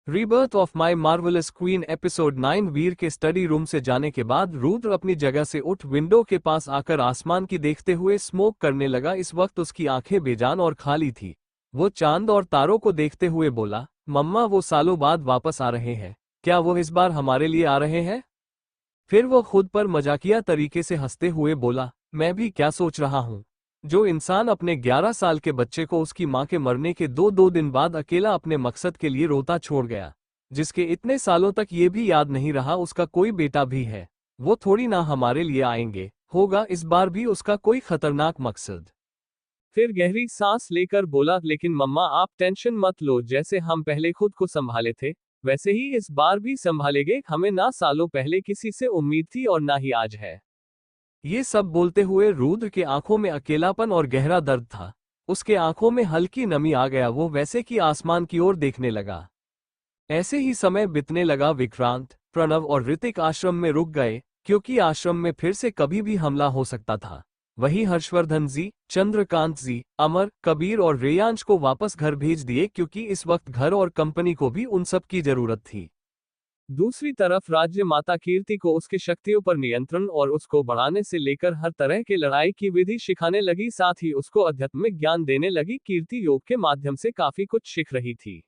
Rebirth of my marvellous queen episode 9। वीर के study room से जाने के बाद रुद्र अपनी जगह से उठ विंडो के पास आकर आसमान की देखते हुए स्मोक करने लगा। इस वक्त उसकी आंखें बेजान और खाली थी। वो चांद और तारों को देखते हुए बोला, मम्मा वो सालों बाद वापस आ रहे हैं, क्या वो इस बार हमारे लिए आ रहे हैं? फिर वो खुद पर मजाकिया तरीके से हंसते हुए बोला, मैं भी क्या सोच रहा हूँ। जो इंसान अपने 11 साल के बच्चे को उसकी माँ के मरने के दो दिन बाद अकेला अपने मकसद के लिए रोता छोड़ गया, जिसके इतने सालों तक ये भी याद नहीं रहा उसका कोई बेटा भी है, वो थोड़ी ना हमारे लिए आएंगे। होगा इस बार भी उसका कोई खतरनाक मकसद। फिर गहरी सांस लेकर बोला, लेकिन मम्मा आप टेंशन मत लो, जैसे हम पहले खुद को संभाले थे वैसे ही इस बार भी संभालेंगे। हमें ना सालों पहले किसी से उम्मीद थी और ना ही आज है। ये सब बोलते हुए रुद्र के आंखों में अकेलापन और गहरा दर्द था। उसके आंखों में हल्की नमी आ गया। वो वैसे कि आसमान की ओर देखने लगा। ऐसे ही समय बीतने लगा। विक्रांत, प्रणव और ऋतिक आश्रम में रुक गए, क्योंकि आश्रम में फिर से कभी भी हमला हो सकता था। वही हर्षवर्धन जी, चंद्रकांत जी, अमर, कबीर और रेयांश को वापस घर भेज दिए, क्योंकि इस वक्त घर और कंपनी को भी उन सब की जरूरत थी। दूसरी तरफ राज्य माता कीर्ति को उसकी शक्तियों पर नियंत्रण और उसको बढ़ाने से लेकर हर तरह के लड़ाई की विधि सिखाने लगी, साथ ही उसको आध्यात्मिक ज्ञान देने लगी। कीर्ति योग के माध्यम से काफी कुछ सीख रही थी।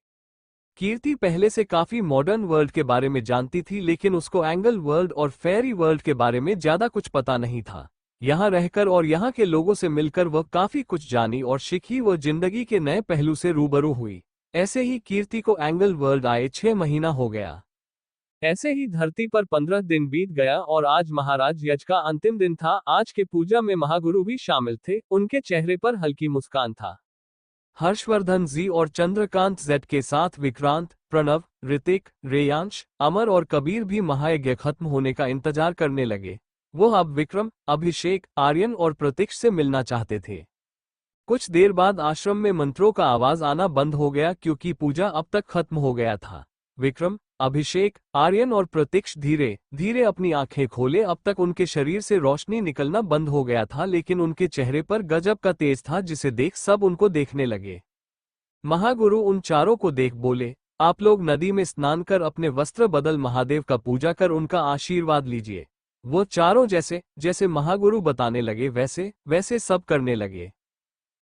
कीर्ति पहले से काफी मॉडर्न वर्ल्ड के बारे में जानती थी, लेकिन उसको एंगल वर्ल्ड और फेरी वर्ल्ड के बारे में ज्यादा कुछ पता नहीं था। यहाँ रहकर और यहाँ के लोगों से मिलकर वह काफी कुछ जानी और सीखी। वह जिंदगी के नए पहलू से रूबरू हुई। ऐसे ही कीर्ति को एंगल वर्ल्ड आए 6 महीना हो गया। ऐसे ही धरती पर 15 दिन बीत गया और आज महाराज यज का अंतिम दिन था। आज के पूजा में महागुरु भी शामिल थे। उनके चेहरे पर हल्की मुस्कान था। हर्षवर्धन जी और चंद्रकांत जेड के साथ विक्रांत, प्रणव, ऋतिक, रेयांश, अमर और कबीर भी महायज्ञ खत्म होने का इंतजार करने लगे। वो अब विक्रम, अभिषेक, आर्यन और प्रतीक्ष से मिलना चाहते थे। कुछ देर बाद आश्रम में मंत्रों का आवाज आना बंद हो गया, क्योंकि पूजा अब तक खत्म हो गया था। विक्रम, अभिषेक, आर्यन और प्रतीक्ष धीरे धीरे अपनी आंखें खोले। अब तक उनके शरीर से रोशनी निकलना बंद हो गया था, लेकिन उनके चेहरे पर गजब का तेज था, जिसे देख सब उनको देखने लगे। महागुरु उन चारों को देख बोले, आप लोग नदी में स्नान कर अपने वस्त्र बदल महादेव का पूजा कर उनका आशीर्वाद लीजिए। वो चारों जैसे जैसे महागुरु बताने लगे वैसे वैसे सब करने लगे।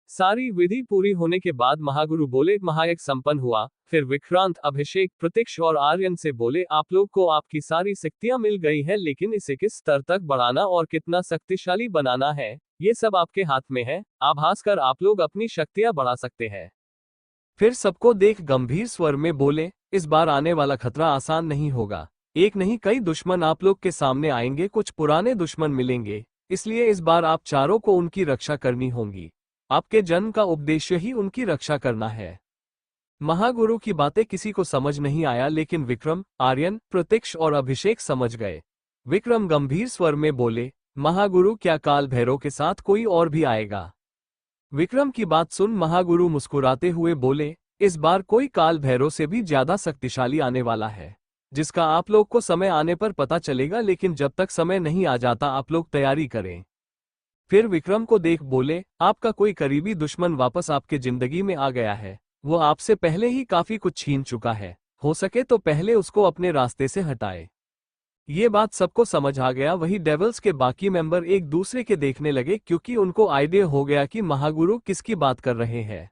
सारी विधि पूरी होने के बाद महागुरु बोले, महायज्ञ संपन्न हुआ। फिर विक्रांत, अभिषेक, प्रतीक्ष और आर्यन से बोले, आप लोग को आपकी सारी शक्तियां मिल गई हैं, लेकिन इसे किस स्तर तक बढ़ाना और कितना शक्तिशाली बनाना है, ये सब आपके हाथ में है। आभास कर आप लोग अपनी शक्तियां बढ़ा सकते हैं। फिर सबको देख गंभीर स्वर में बोले, इस बार आने वाला खतरा आसान नहीं होगा। एक नहीं कई दुश्मन आप लोग के सामने आएंगे। कुछ पुराने दुश्मन मिलेंगे, इसलिए इस बार आप चारों को उनकी रक्षा करनी होगी। आपके जन्म का उद्देश्य ही उनकी रक्षा करना है। महागुरु की बातें किसी को समझ नहीं आया, लेकिन विक्रम, आर्यन, प्रतीक्ष और अभिषेक समझ गए। विक्रम गंभीर स्वर में बोले, महागुरु क्या काल भैरव के साथ कोई और भी आएगा? विक्रम की बात सुन महागुरु मुस्कुराते हुए बोले, इस बार कोई काल भैरव से भी ज्यादा शक्तिशाली आने वाला है, जिसका आप लोग को समय आने पर पता चलेगा, लेकिन जब तक समय नहीं आ जाता आप लोग तैयारी करें। फिर विक्रम को देख बोले, आपका कोई करीबी दुश्मन वापस आपके जिंदगी में आ गया है। वो आपसे पहले ही काफी कुछ छीन चुका है, हो सके तो पहले उसको अपने रास्ते से हटाए। ये बात सबको समझ आ गया। वही डेविल्स के बाकी मेंबर एक दूसरे के देखने लगे, क्योंकि उनको आइडिया हो गया कि महागुरु किसकी बात कर रहे हैं।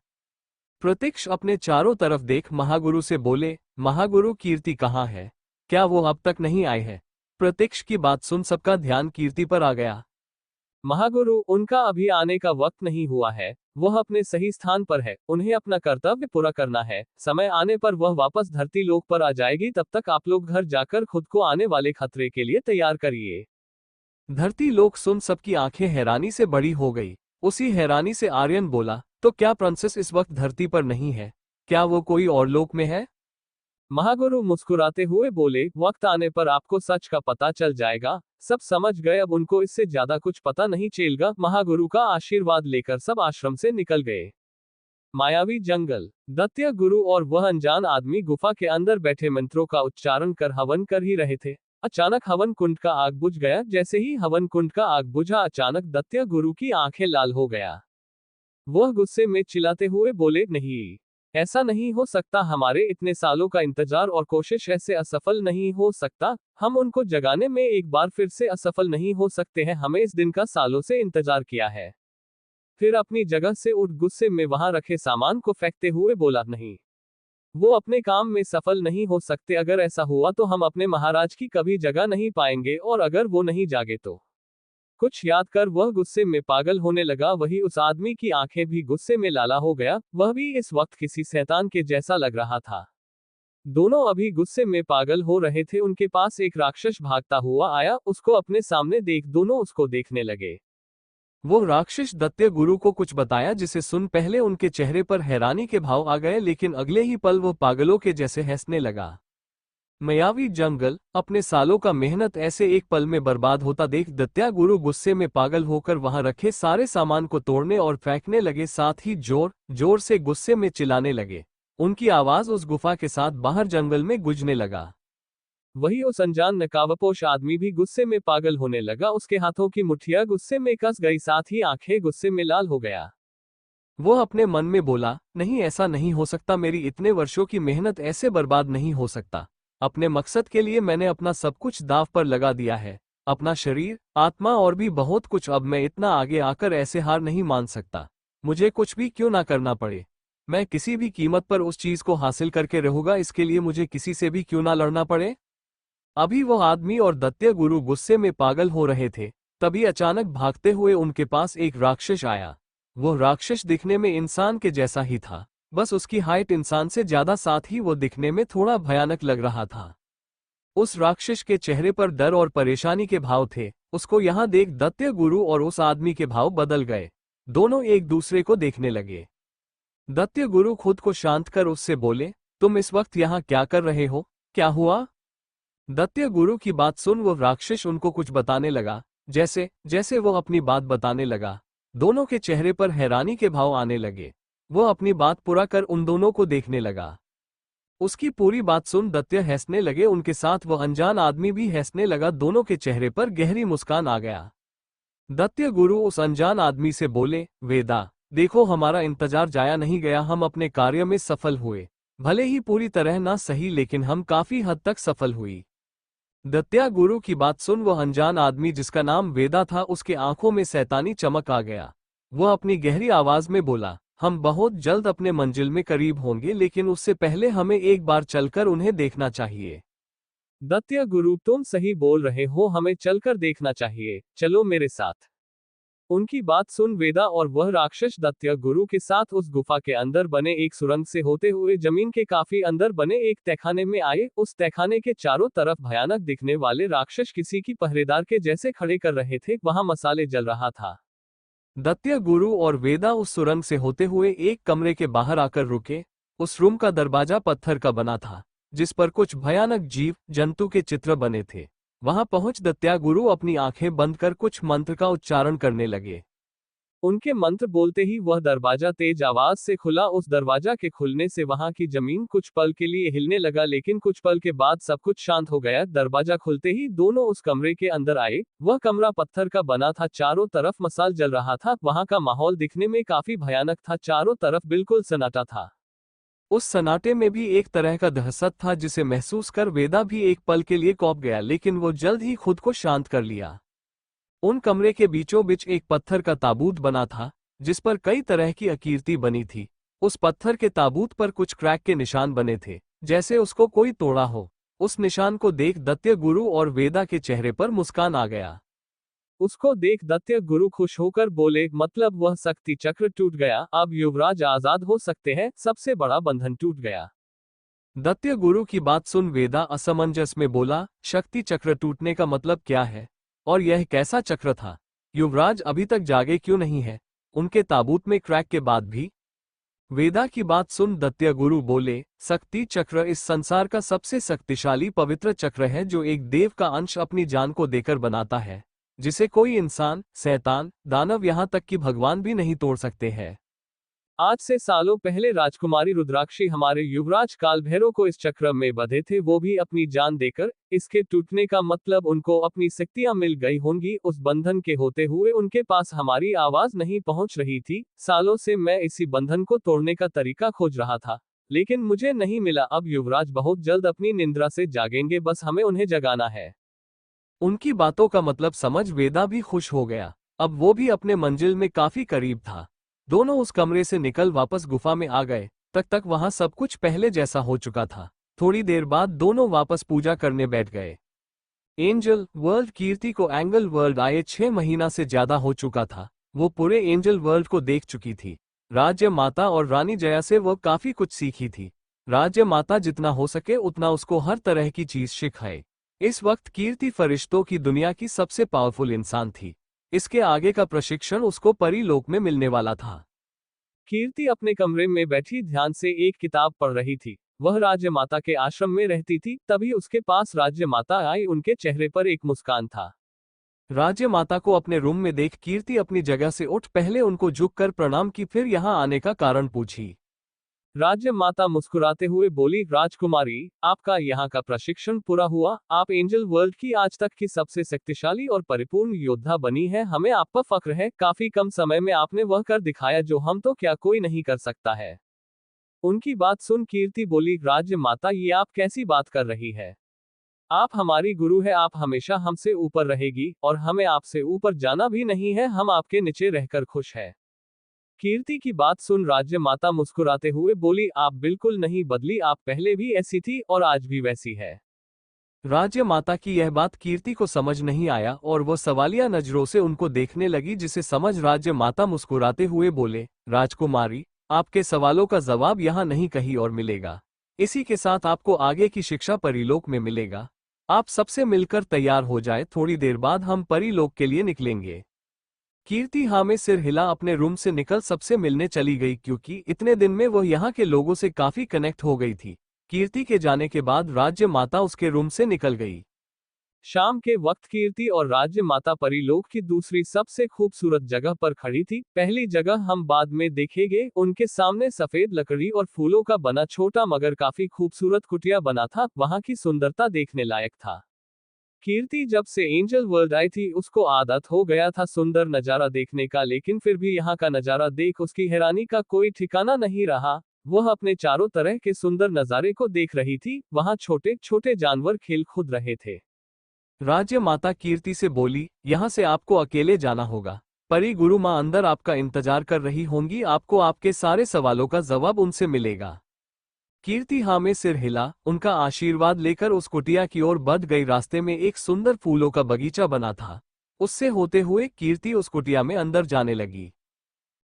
प्रतीक्ष अपने चारों तरफ देख महागुरु से बोले, महागुरु कीर्ति कहाँ है? क्या वो अब तक नहीं आए हैं? प्रतीक्ष की बात सुन सबका ध्यान कीर्ति पर आ गया। महागुरु, उनका अभी आने का वक्त नहीं हुआ है। वह अपने सही स्थान पर है। उन्हें अपना कर्तव्य पूरा करना है। समय आने पर वह वापस धरती लोक पर आ जाएगी। तब तक आप लोग घर जाकर खुद को आने वाले खतरे के लिए तैयार करिए। धरती लोक सुन सबकी आंखें हैरानी से बड़ी हो गई। उसी हैरानी से आर्यन बोला, तो क्या प्रिंसेस इस वक्त धरती पर नहीं है? क्या वो कोई और लोक में है? महागुरु मुस्कुराते हुए बोले, वक्त आने पर आपको सच का पता चल जाएगा। सब समझ गए, अब उनको इससे ज्यादा कुछ पता नहीं चलेगा। महागुरु का आशीर्वाद लेकर सब आश्रम से निकल गए। मायावी जंगल, दैत्य गुरु और वह अनजान आदमी गुफा के अंदर बैठे मंत्रों का उच्चारण कर हवन कर ही रहे थे। अचानक हवन कुंड का आग बुझ गया। जैसे ही हवन कुंड का आग बुझा, अचानक दैत्य गुरु की आंखें लाल हो गया। वह गुस्से में चिल्लाते हुए बोले, नहीं, ऐसा नहीं हो सकता, हमारे इतने सालों का इंतजार और कोशिश ऐसे असफल नहीं हो सकता। हम उनको जगाने में एक बार फिर से असफल नहीं हो सकते हैं। हमें इस दिन का सालों से इंतजार किया है। फिर अपनी जगह से उठ गुस्से में वहां रखे सामान को फेंकते हुए बोला, नहीं, वो अपने काम में सफल नहीं हो सकते। अगर ऐसा हुआ तो हम अपने महाराज की कभी जगह नहीं पाएंगे, और अगर वो नहीं जागे तो। कुछ याद कर वह गुस्से में पागल होने लगा। वही उस आदमी की आंखें भी गुस्से में लाला हो गया। वह भी इस वक्त किसी शैतान के जैसा लग रहा था। दोनों अभी गुस्से में पागल हो रहे थे। उनके पास एक राक्षस भागता हुआ आया। उसको अपने सामने देख दोनों उसको देखने लगे। वो राक्षस दैत्य गुरु को कुछ बताया, जिसे सुन पहले उनके चेहरे पर हैरानी के भाव आ गए, लेकिन अगले ही पल वो पागलों के जैसे हंसने लगा। मायावी जंगल, अपने सालों का मेहनत ऐसे एक पल में बर्बाद होता देख दैत्य गुरु गुस्से में पागल होकर वहां रखे सारे सामान को तोड़ने और फेंकने लगे। साथ ही जोर जोर से गुस्से में चिल्लाने लगे। उनकी आवाज उस गुफा के साथ बाहर जंगल में गूंजने लगा। वही उस अनजान नकाबपोश आदमी भी गुस्से में पागल होने लगा। उसके हाथों की मुट्ठियां गुस्से में कस गई, साथ ही आंखें गुस्से में लाल हो गया। वो अपने मन में बोला, नहीं, ऐसा नहीं हो सकता। मेरी इतने वर्षों की मेहनत ऐसे बर्बाद नहीं हो सकता। अपने मकसद के लिए मैंने अपना सब कुछ दांव पर लगा दिया है, अपना शरीर, आत्मा और भी बहुत कुछ। अब मैं इतना आगे आकर ऐसे हार नहीं मान सकता। मुझे कुछ भी क्यों ना करना पड़े, मैं किसी भी कीमत पर उस चीज को हासिल करके रहूंगा। इसके लिए मुझे किसी से भी क्यों ना लड़ना पड़े। अभी वो आदमी और दैत्य गुरु गुस्से में पागल हो रहे थे, तभी अचानक भागते हुए उनके पास एक राक्षस आया। वो राक्षस दिखने में इंसान के जैसा ही था, बस उसकी हाइट इंसान से ज्यादा, साथ ही वो दिखने में थोड़ा भयानक लग रहा था। उस राक्षस के चेहरे पर डर और परेशानी के भाव थे। उसको यहाँ देख दैत्य गुरु और उस आदमी के भाव बदल गए। दोनों एक दूसरे को देखने लगे। दैत्य गुरु खुद को शांत कर उससे बोले, तुम इस वक्त यहाँ क्या कर रहे हो, क्या हुआ। दैत्य गुरु की बात सुन वो राक्षस उनको कुछ बताने लगा। जैसे जैसे वो अपनी बात बताने लगा, दोनों के चेहरे पर हैरानी के भाव आने लगे। वो अपनी बात पूरा कर उन दोनों को देखने लगा। उसकी पूरी बात सुन दैत्य हंसने लगे। उनके साथ वो अनजान आदमी भी हंसने लगा। दोनों के चेहरे पर गहरी मुस्कान आ गया। दैत्य गुरु उस अनजान आदमी से बोले, वेदा, देखो, हमारा इंतजार जाया नहीं गया। हम अपने कार्य में सफल हुए। भले ही पूरी तरह ना सही, लेकिन हम काफी हद तक सफल हुई। दैत्य गुरु की बात सुन वह अनजान आदमी, जिसका नाम वेदा था, उसके आंखों में शैतानी चमक आ गया। वह अपनी गहरी आवाज में बोला, हम बहुत जल्द अपने मंजिल में करीब होंगे, लेकिन उससे पहले हमें एक बार चलकर उन्हें देखना चाहिए। दैत्य गुरु, तुम सही बोल रहे हो, हमें चलकर देखना चाहिए, चलो मेरे साथ। उनकी बात सुन वेदा और वह राक्षस दैत्य गुरु के साथ उस गुफा के अंदर बने एक सुरंग से होते हुए जमीन के काफी अंदर बने एक तहखाने में आए। उस तहखाने के चारों तरफ भयानक दिखने वाले राक्षस किसी की पहरेदार के जैसे खड़े कर रहे थे। वहां मसाले जल रहा था। दैत्य गुरु और वेदा उस सुरंग से होते हुए एक कमरे के बाहर आकर रुके। उस रूम का दरवाजा पत्थर का बना था, जिस पर कुछ भयानक जीव जंतु के चित्र बने थे। वहां पहुंच दैत्य गुरु अपनी आंखें बंद कर कुछ मंत्र का उच्चारण करने लगे। उनके मंत्र बोलते ही वह दरवाजा तेज आवाज से खुला। उस दरवाजा के खुलने से वहां की जमीन कुछ पल के लिए हिलने लगा, लेकिन कुछ पल के बाद सब कुछ शांत हो गया। दरवाजा खुलते ही दोनों उस कमरे के अंदर आए। वह कमरा पत्थर का बना था, चारों तरफ मसाल जल रहा था। वहां का माहौल दिखने में काफी भयानक था, चारों तरफ बिल्कुल सन्नाटा था। उस सन्नाटे में भी एक तरह का दहशत था, जिसे महसूस कर वेदा भी एक पल के लिए कौंप गया, लेकिन वो जल्द ही खुद को शांत कर लिया। उन कमरे के बीचों बीच एक पत्थर का ताबूत बना था, जिस पर कई तरह की आकृति बनी थी। उस पत्थर के ताबूत पर कुछ क्रैक के निशान बने थे, जैसे उसको कोई तोड़ा हो। उस निशान को देख दैत्य गुरु और वेदा के चेहरे पर मुस्कान आ गया। उसको देख दैत्य गुरु खुश होकर बोले, मतलब वह शक्ति चक्र टूट गया, अब युवराज आजाद हो सकते हैं, सबसे बड़ा बंधन टूट गया। दैत्य गुरु की बात सुन वेदा असमंजस में बोला, शक्ति चक्र टूटने का मतलब क्या है, और यह कैसा चक्र था। युवराज अभी तक जागे क्यों नहीं है, उनके ताबूत में क्रैक के बाद भी। वेदा की बात सुन दैत्य गुरु बोले, शक्ति चक्र इस संसार का सबसे शक्तिशाली पवित्र चक्र है, जो एक देव का अंश अपनी जान को देकर बनाता है, जिसे कोई इंसान, शैतान, दानव, यहाँ तक कि भगवान भी नहीं तोड़ सकते हैं। आज से सालों पहले राजकुमारी रुद्राक्षी हमारे युवराज कालभैरव को इस चक्र में बंधे थे, वो भी अपनी जान देकर। इसके टूटने का मतलब उनको अपनी शक्तियां मिल गई होंगी। उस बंधन के होते हुए उनके पास हमारी आवाज नहीं पहुंच रही थी। सालों से मैं इसी बंधन को तोड़ने का तरीका खोज रहा था, लेकिन मुझे नहीं मिला। अब युवराज बहुत जल्द अपनी निंद्रा से जागेंगे, बस हमें उन्हें जगाना है। उनकी बातों का मतलब समझ वेदा भी खुश हो गया। अब वो भी अपने मंजिल में काफी करीब था। दोनों उस कमरे से निकल वापस गुफा में आ गए। तक वहां सब कुछ पहले जैसा हो चुका था। थोड़ी देर बाद दोनों वापस पूजा करने बैठ गए। एंजल वर्ल्ड कीर्ति को एंगल वर्ल्ड आए 6 महीना से ज्यादा हो चुका था। वो पूरे एंजल वर्ल्ड को देख चुकी थी। राज्य माता और रानी जया से वो काफी कुछ सीखी थी। राज्य माता जितना हो सके उतना उसको हर तरह की चीज सिखाए। इस वक्त कीर्ति फरिश्तों की दुनिया की सबसे पावरफुल इंसान थी। इसके आगे का प्रशिक्षण उसको परीलोक में मिलने वाला था। कीर्ति अपने कमरे में बैठी ध्यान से एक किताब पढ़ रही थी। वह राज्य माता के आश्रम में रहती थी। तभी उसके पास राज्य माता आई। उनके चेहरे पर एक मुस्कान था। राज्य माता को अपने रूम में देख कीर्ति अपनी जगह से उठ पहले उनको झुककर प्रणाम की, फिर यहाँ आने का कारण पूछी। राज्य माता मुस्कुराते हुए बोली, राजकुमारी, आपका यहाँ का प्रशिक्षण पूरा हुआ। आप एंजल वर्ल्ड की आज तक की सबसे शक्तिशाली और परिपूर्ण योद्धा बनी है। हमें आप पर फक्र है। काफी कम समय में आपने वह कर दिखाया जो हम तो क्या कोई नहीं कर सकता है। उनकी बात सुन कीर्ति बोली, राज्य माता, ये आप कैसी बात कर रही है? आप हमारी गुरु है। आप हमेशा हमसे ऊपर रहेगी और हमें आपसे ऊपर जाना भी नहीं है। हम आपके नीचे रहकर खुश है। कीर्ति की बात सुन राज्य माता मुस्कुराते हुए बोली, आप बिल्कुल नहीं बदली। आप पहले भी ऐसी थी और आज भी वैसी है। राज्य माता की यह बात कीर्ति को समझ नहीं आया और वो सवालिया नजरों से उनको देखने लगी, जिसे समझ राज्य माता मुस्कुराते हुए बोले, राजकुमारी, आपके सवालों का जवाब यहाँ नहीं कहीं और मिलेगा। इसी के साथ आपको आगे की शिक्षा परीलोक में मिलेगा। आप सबसे मिलकर तैयार हो जाए। थोड़ी देर बाद हम परीलोक के लिए निकलेंगे। कीर्ति हाँ में सिर हिला अपने रूम से निकल सबसे मिलने चली गई, क्योंकि इतने दिन में वह यहाँ के लोगों से काफी कनेक्ट हो गई थी। कीर्ति के जाने के बाद राज्य माता उसके रूम से निकल गई। शाम के वक्त कीर्ति और राज्य माता परीलोक की दूसरी सबसे खूबसूरत जगह पर खड़ी थी। पहली जगह हम बाद में देखेंगे। उनके सामने सफेद लकड़ी और फूलों का बना छोटा मगर काफी खूबसूरत कुटिया बना था। वहां की सुंदरता देखने लायक था। कीर्ति जब से एंजल वर्ल्ड आई थी उसको आदत हो गया था सुंदर नजारा देखने का, लेकिन फिर भी यहाँ का नजारा देख उसकी हैरानी का कोई ठिकाना नहीं रहा। वह अपने चारों तरह के सुंदर नजारे को देख रही थी। वहां छोटे छोटे जानवर खेल कूद रहे थे। राज्य माता कीर्ति से बोली, यहाँ से आपको अकेले जाना होगा। परी गुरु माँ अंदर आपका इंतजार कर रही होंगी। आपको आपके सारे सवालों का जवाब उनसे मिलेगा। कीर्ति हाँ में सिर हिला, उनका आशीर्वाद लेकर उस कुटिया की ओर बढ़ गई। रास्ते में एक सुंदर फूलों का बगीचा बना था। उससे होते हुए कीर्ति उस कुटिया में अंदर जाने लगी।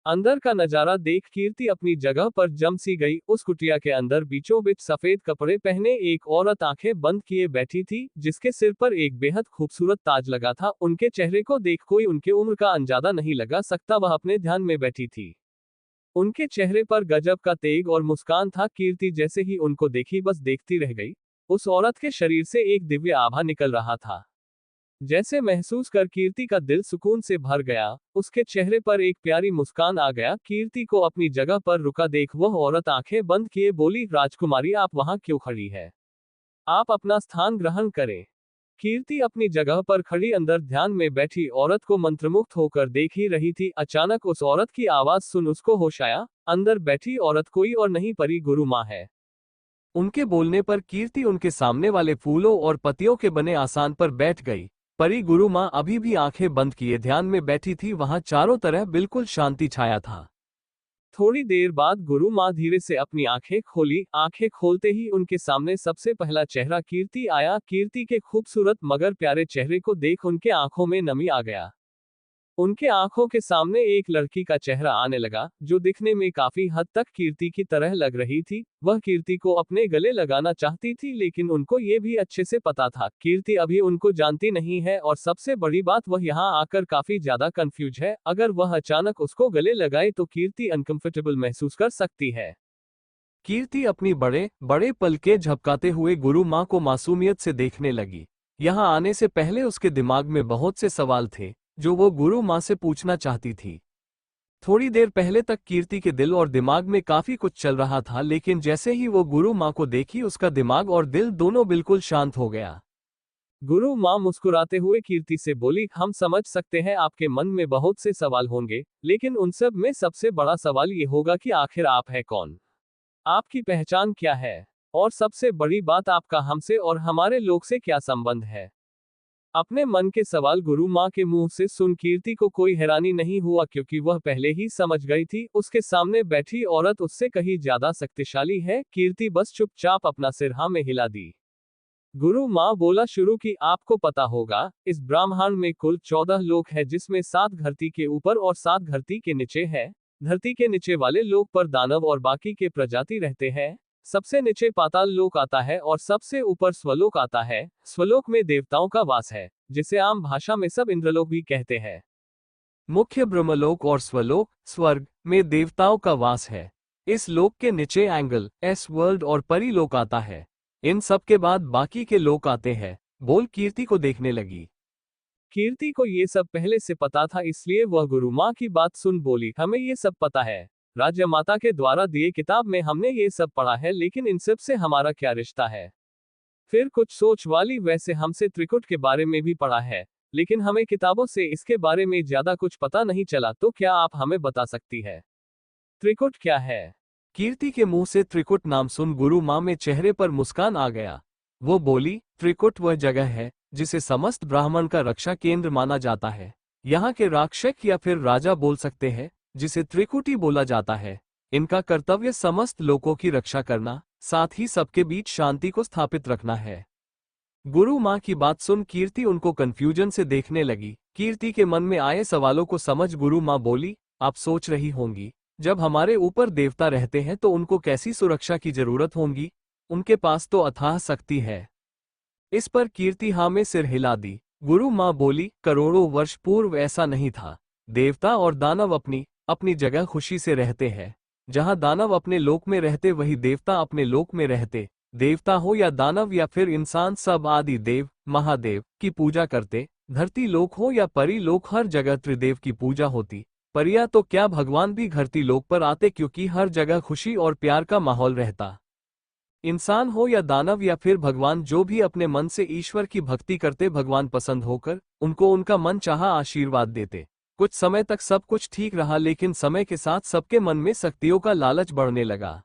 अंदर का नजारा देख कीर्ति अपनी जगह पर जम सी गई। उस कुटिया के अंदर बीचों बीच सफेद कपड़े पहने एक औरत आंखें बंद किए बैठी थी, जिसके सिर पर एक बेहद खूबसूरत ताज लगा था। उनके चेहरे को देख कोई उनके उम्र का अंदाजा नहीं लगा सकता। वह अपने ध्यान में बैठी थी। उनके चेहरे पर गजब का तेग और मुस्कान था। कीर्ति जैसे ही उनको देखी बस देखती रह गई। उस औरत के शरीर से एक दिव्य आभा निकल रहा था, जैसे महसूस कर कीर्ति का दिल सुकून से भर गया। उसके चेहरे पर एक प्यारी मुस्कान आ गया। कीर्ति को अपनी जगह पर रुका देख वह औरत आंखें बंद किए बोली, राजकुमारी, आप वहां क्यों खड़ी है? आप अपना स्थान ग्रहण करें। कीर्ति अपनी जगह पर खड़ी अंदर ध्यान में बैठी औरत को मंत्रमुग्ध होकर देख ही रही थी। अचानक उस औरत की आवाज सुन उसको होश आया। अंदर बैठी औरत कोई और नहीं परी गुरु माँ है। उनके बोलने पर कीर्ति उनके सामने वाले फूलों और पत्तियों के बने आसन पर बैठ गई। परी गुरु माँ अभी भी आंखें बंद किए ध्यान में बैठी थी। वहां चारों तरफ बिल्कुल शांति छाया था। थोड़ी देर बाद गुरु माँ धीरे से अपनी आंखें खोली। आंखें खोलते ही उनके सामने सबसे पहला चेहरा कीर्ति आया। कीर्ति के खूबसूरत मगर प्यारे चेहरे को देख उनके आंखों में नमी आ गया। उनके आंखों के सामने एक लड़की का चेहरा आने लगा, जो दिखने में काफी हद तक कीर्ति की तरह लग रही थी। वह कीर्ति को अपने गले लगाना चाहती थी, लेकिन उनको ये भी अच्छे से पता था कीर्ति अभी उनको जानती नहीं है और सबसे बड़ी बात वह यहाँ आकर काफी ज्यादा कंफ्यूज है। अगर वह अचानक उसको गले लगाए तो कीर्ति अनकंफर्टेबल महसूस कर सकती है। कीर्ति अपनी बड़े बड़े पलके झपकाते हुए गुरु माँ को मासूमियत से देखने लगी। यहाँ आने से पहले उसके दिमाग में बहुत से सवाल थे जो वो गुरु माँ से पूछना चाहती थी। थोड़ी देर पहले तक कीर्ति के दिल और दिमाग में काफी कुछ चल रहा था, लेकिन जैसे ही वो गुरु माँ को देखी उसका दिमाग और दिल दोनों बिल्कुल शांत हो गया। गुरु माँ मुस्कुराते हुए कीर्ति से बोली, हम समझ सकते हैं आपके मन में बहुत से सवाल होंगे, लेकिन उन सब में सबसे बड़ा सवाल ये होगा कि आखिर आप है कौन, आपकी पहचान क्या है, और सबसे बड़ी बात आपका हमसे और हमारे लोग से क्या संबंध है। अपने मन के सवाल गुरु माँ के मुंह से सुन कीर्ति को कोई हैरानी नहीं हुआ, क्योंकि वह पहले ही समझ गई थी उसके सामने बैठी औरत उससे कहीं ज्यादा शक्तिशाली है। कीर्ति बस चुपचाप अपना सिर हाँ में हिला दी। गुरु माँ बोला शुरू की, आपको पता होगा इस ब्रह्मांड में कुल 14 लोक है, जिसमें 7 धरती के ऊपर और 7 धरती के नीचे है। धरती के नीचे वाले लोक पर दानव और बाकी के प्रजाति रहते हैं। सबसे नीचे पाताल लोक आता है और सबसे ऊपर स्वलोक आता है। स्वलोक में देवताओं का वास है, जिसे आम भाषा में सब इंद्रलोक भी कहते हैं। मुख्य ब्रह्मलोक और स्वलोक स्वर्ग में देवताओं का वास है। इस लोक के नीचे एंगल एस वर्ल्ड और परीलोक आता है। इन सब के बाद बाकी के लोक आते हैं। बोल कीर्ति को देखने लगी। कीर्ति को ये सब पहले से पता था, इसलिए वह गुरु माँ की बात सुन बोली, हमें ये सब पता है, राज्य माता के द्वारा दिए किताब में हमने ये सब पढ़ा है, लेकिन इन सब से हमारा क्या रिश्ता है। फिर कुछ सोच वाली, वैसे हमसे त्रिकुट के बारे में भी पढ़ा है, लेकिन हमें किताबों से इसके बारे में ज्यादा कुछ पता नहीं चला, तो क्या आप हमें बता सकती है त्रिकुट क्या है। कीर्ति के मुंह से त्रिकुट नाम सुन गुरु माँ में चेहरे पर मुस्कान आ गया। वो बोली, त्रिकुट वह जगह है जिसे समस्त ब्राह्मण का रक्षा केंद्र माना जाता है। यहाँ के रक्षक या फिर राजा बोल सकते हैं, जिसे त्रिकुटी बोला जाता है। इनका कर्तव्य समस्त लोगों की रक्षा करना, साथ ही सबके बीच शांति को स्थापित रखना है। गुरु माँ की बात सुन कीर्ति उनको कंफ्यूजन से देखने लगी। कीर्ति के मन में आए सवालों को समझ गुरु माँ बोली, आप सोच रही होंगी, जब हमारे ऊपर देवता रहते हैं तो उनको कैसी सुरक्षा की जरूरत होगी, उनके पास तो अथाह शक्ति है। इस पर कीर्ति हाँ में सिर हिला दी। गुरु माँ बोली, करोड़ों वर्ष पूर्व ऐसा नहीं था। देवता और दानव अपनी अपनी जगह खुशी से रहते हैं। जहाँ दानव अपने लोक में रहते वही देवता अपने लोक में रहते। देवता हो या दानव या फिर इंसान, सब आदि देव महादेव की पूजा करते। धरती लोक हो या परी लोक, हर जगह त्रिदेव की पूजा होती। परिया तो क्या भगवान भी धरती लोक पर आते, क्योंकि हर जगह खुशी और प्यार का माहौल रहता। इंसान हो या दानव या फिर भगवान, जो भी अपने मन से ईश्वर की भक्ति करते, भगवान पसंद होकर उनको उनका मन चाहा आशीर्वाद देते। कुछ समय तक सब कुछ ठीक रहा, लेकिन समय के साथ सबके मन में शक्तियों का लालच बढ़ने लगा,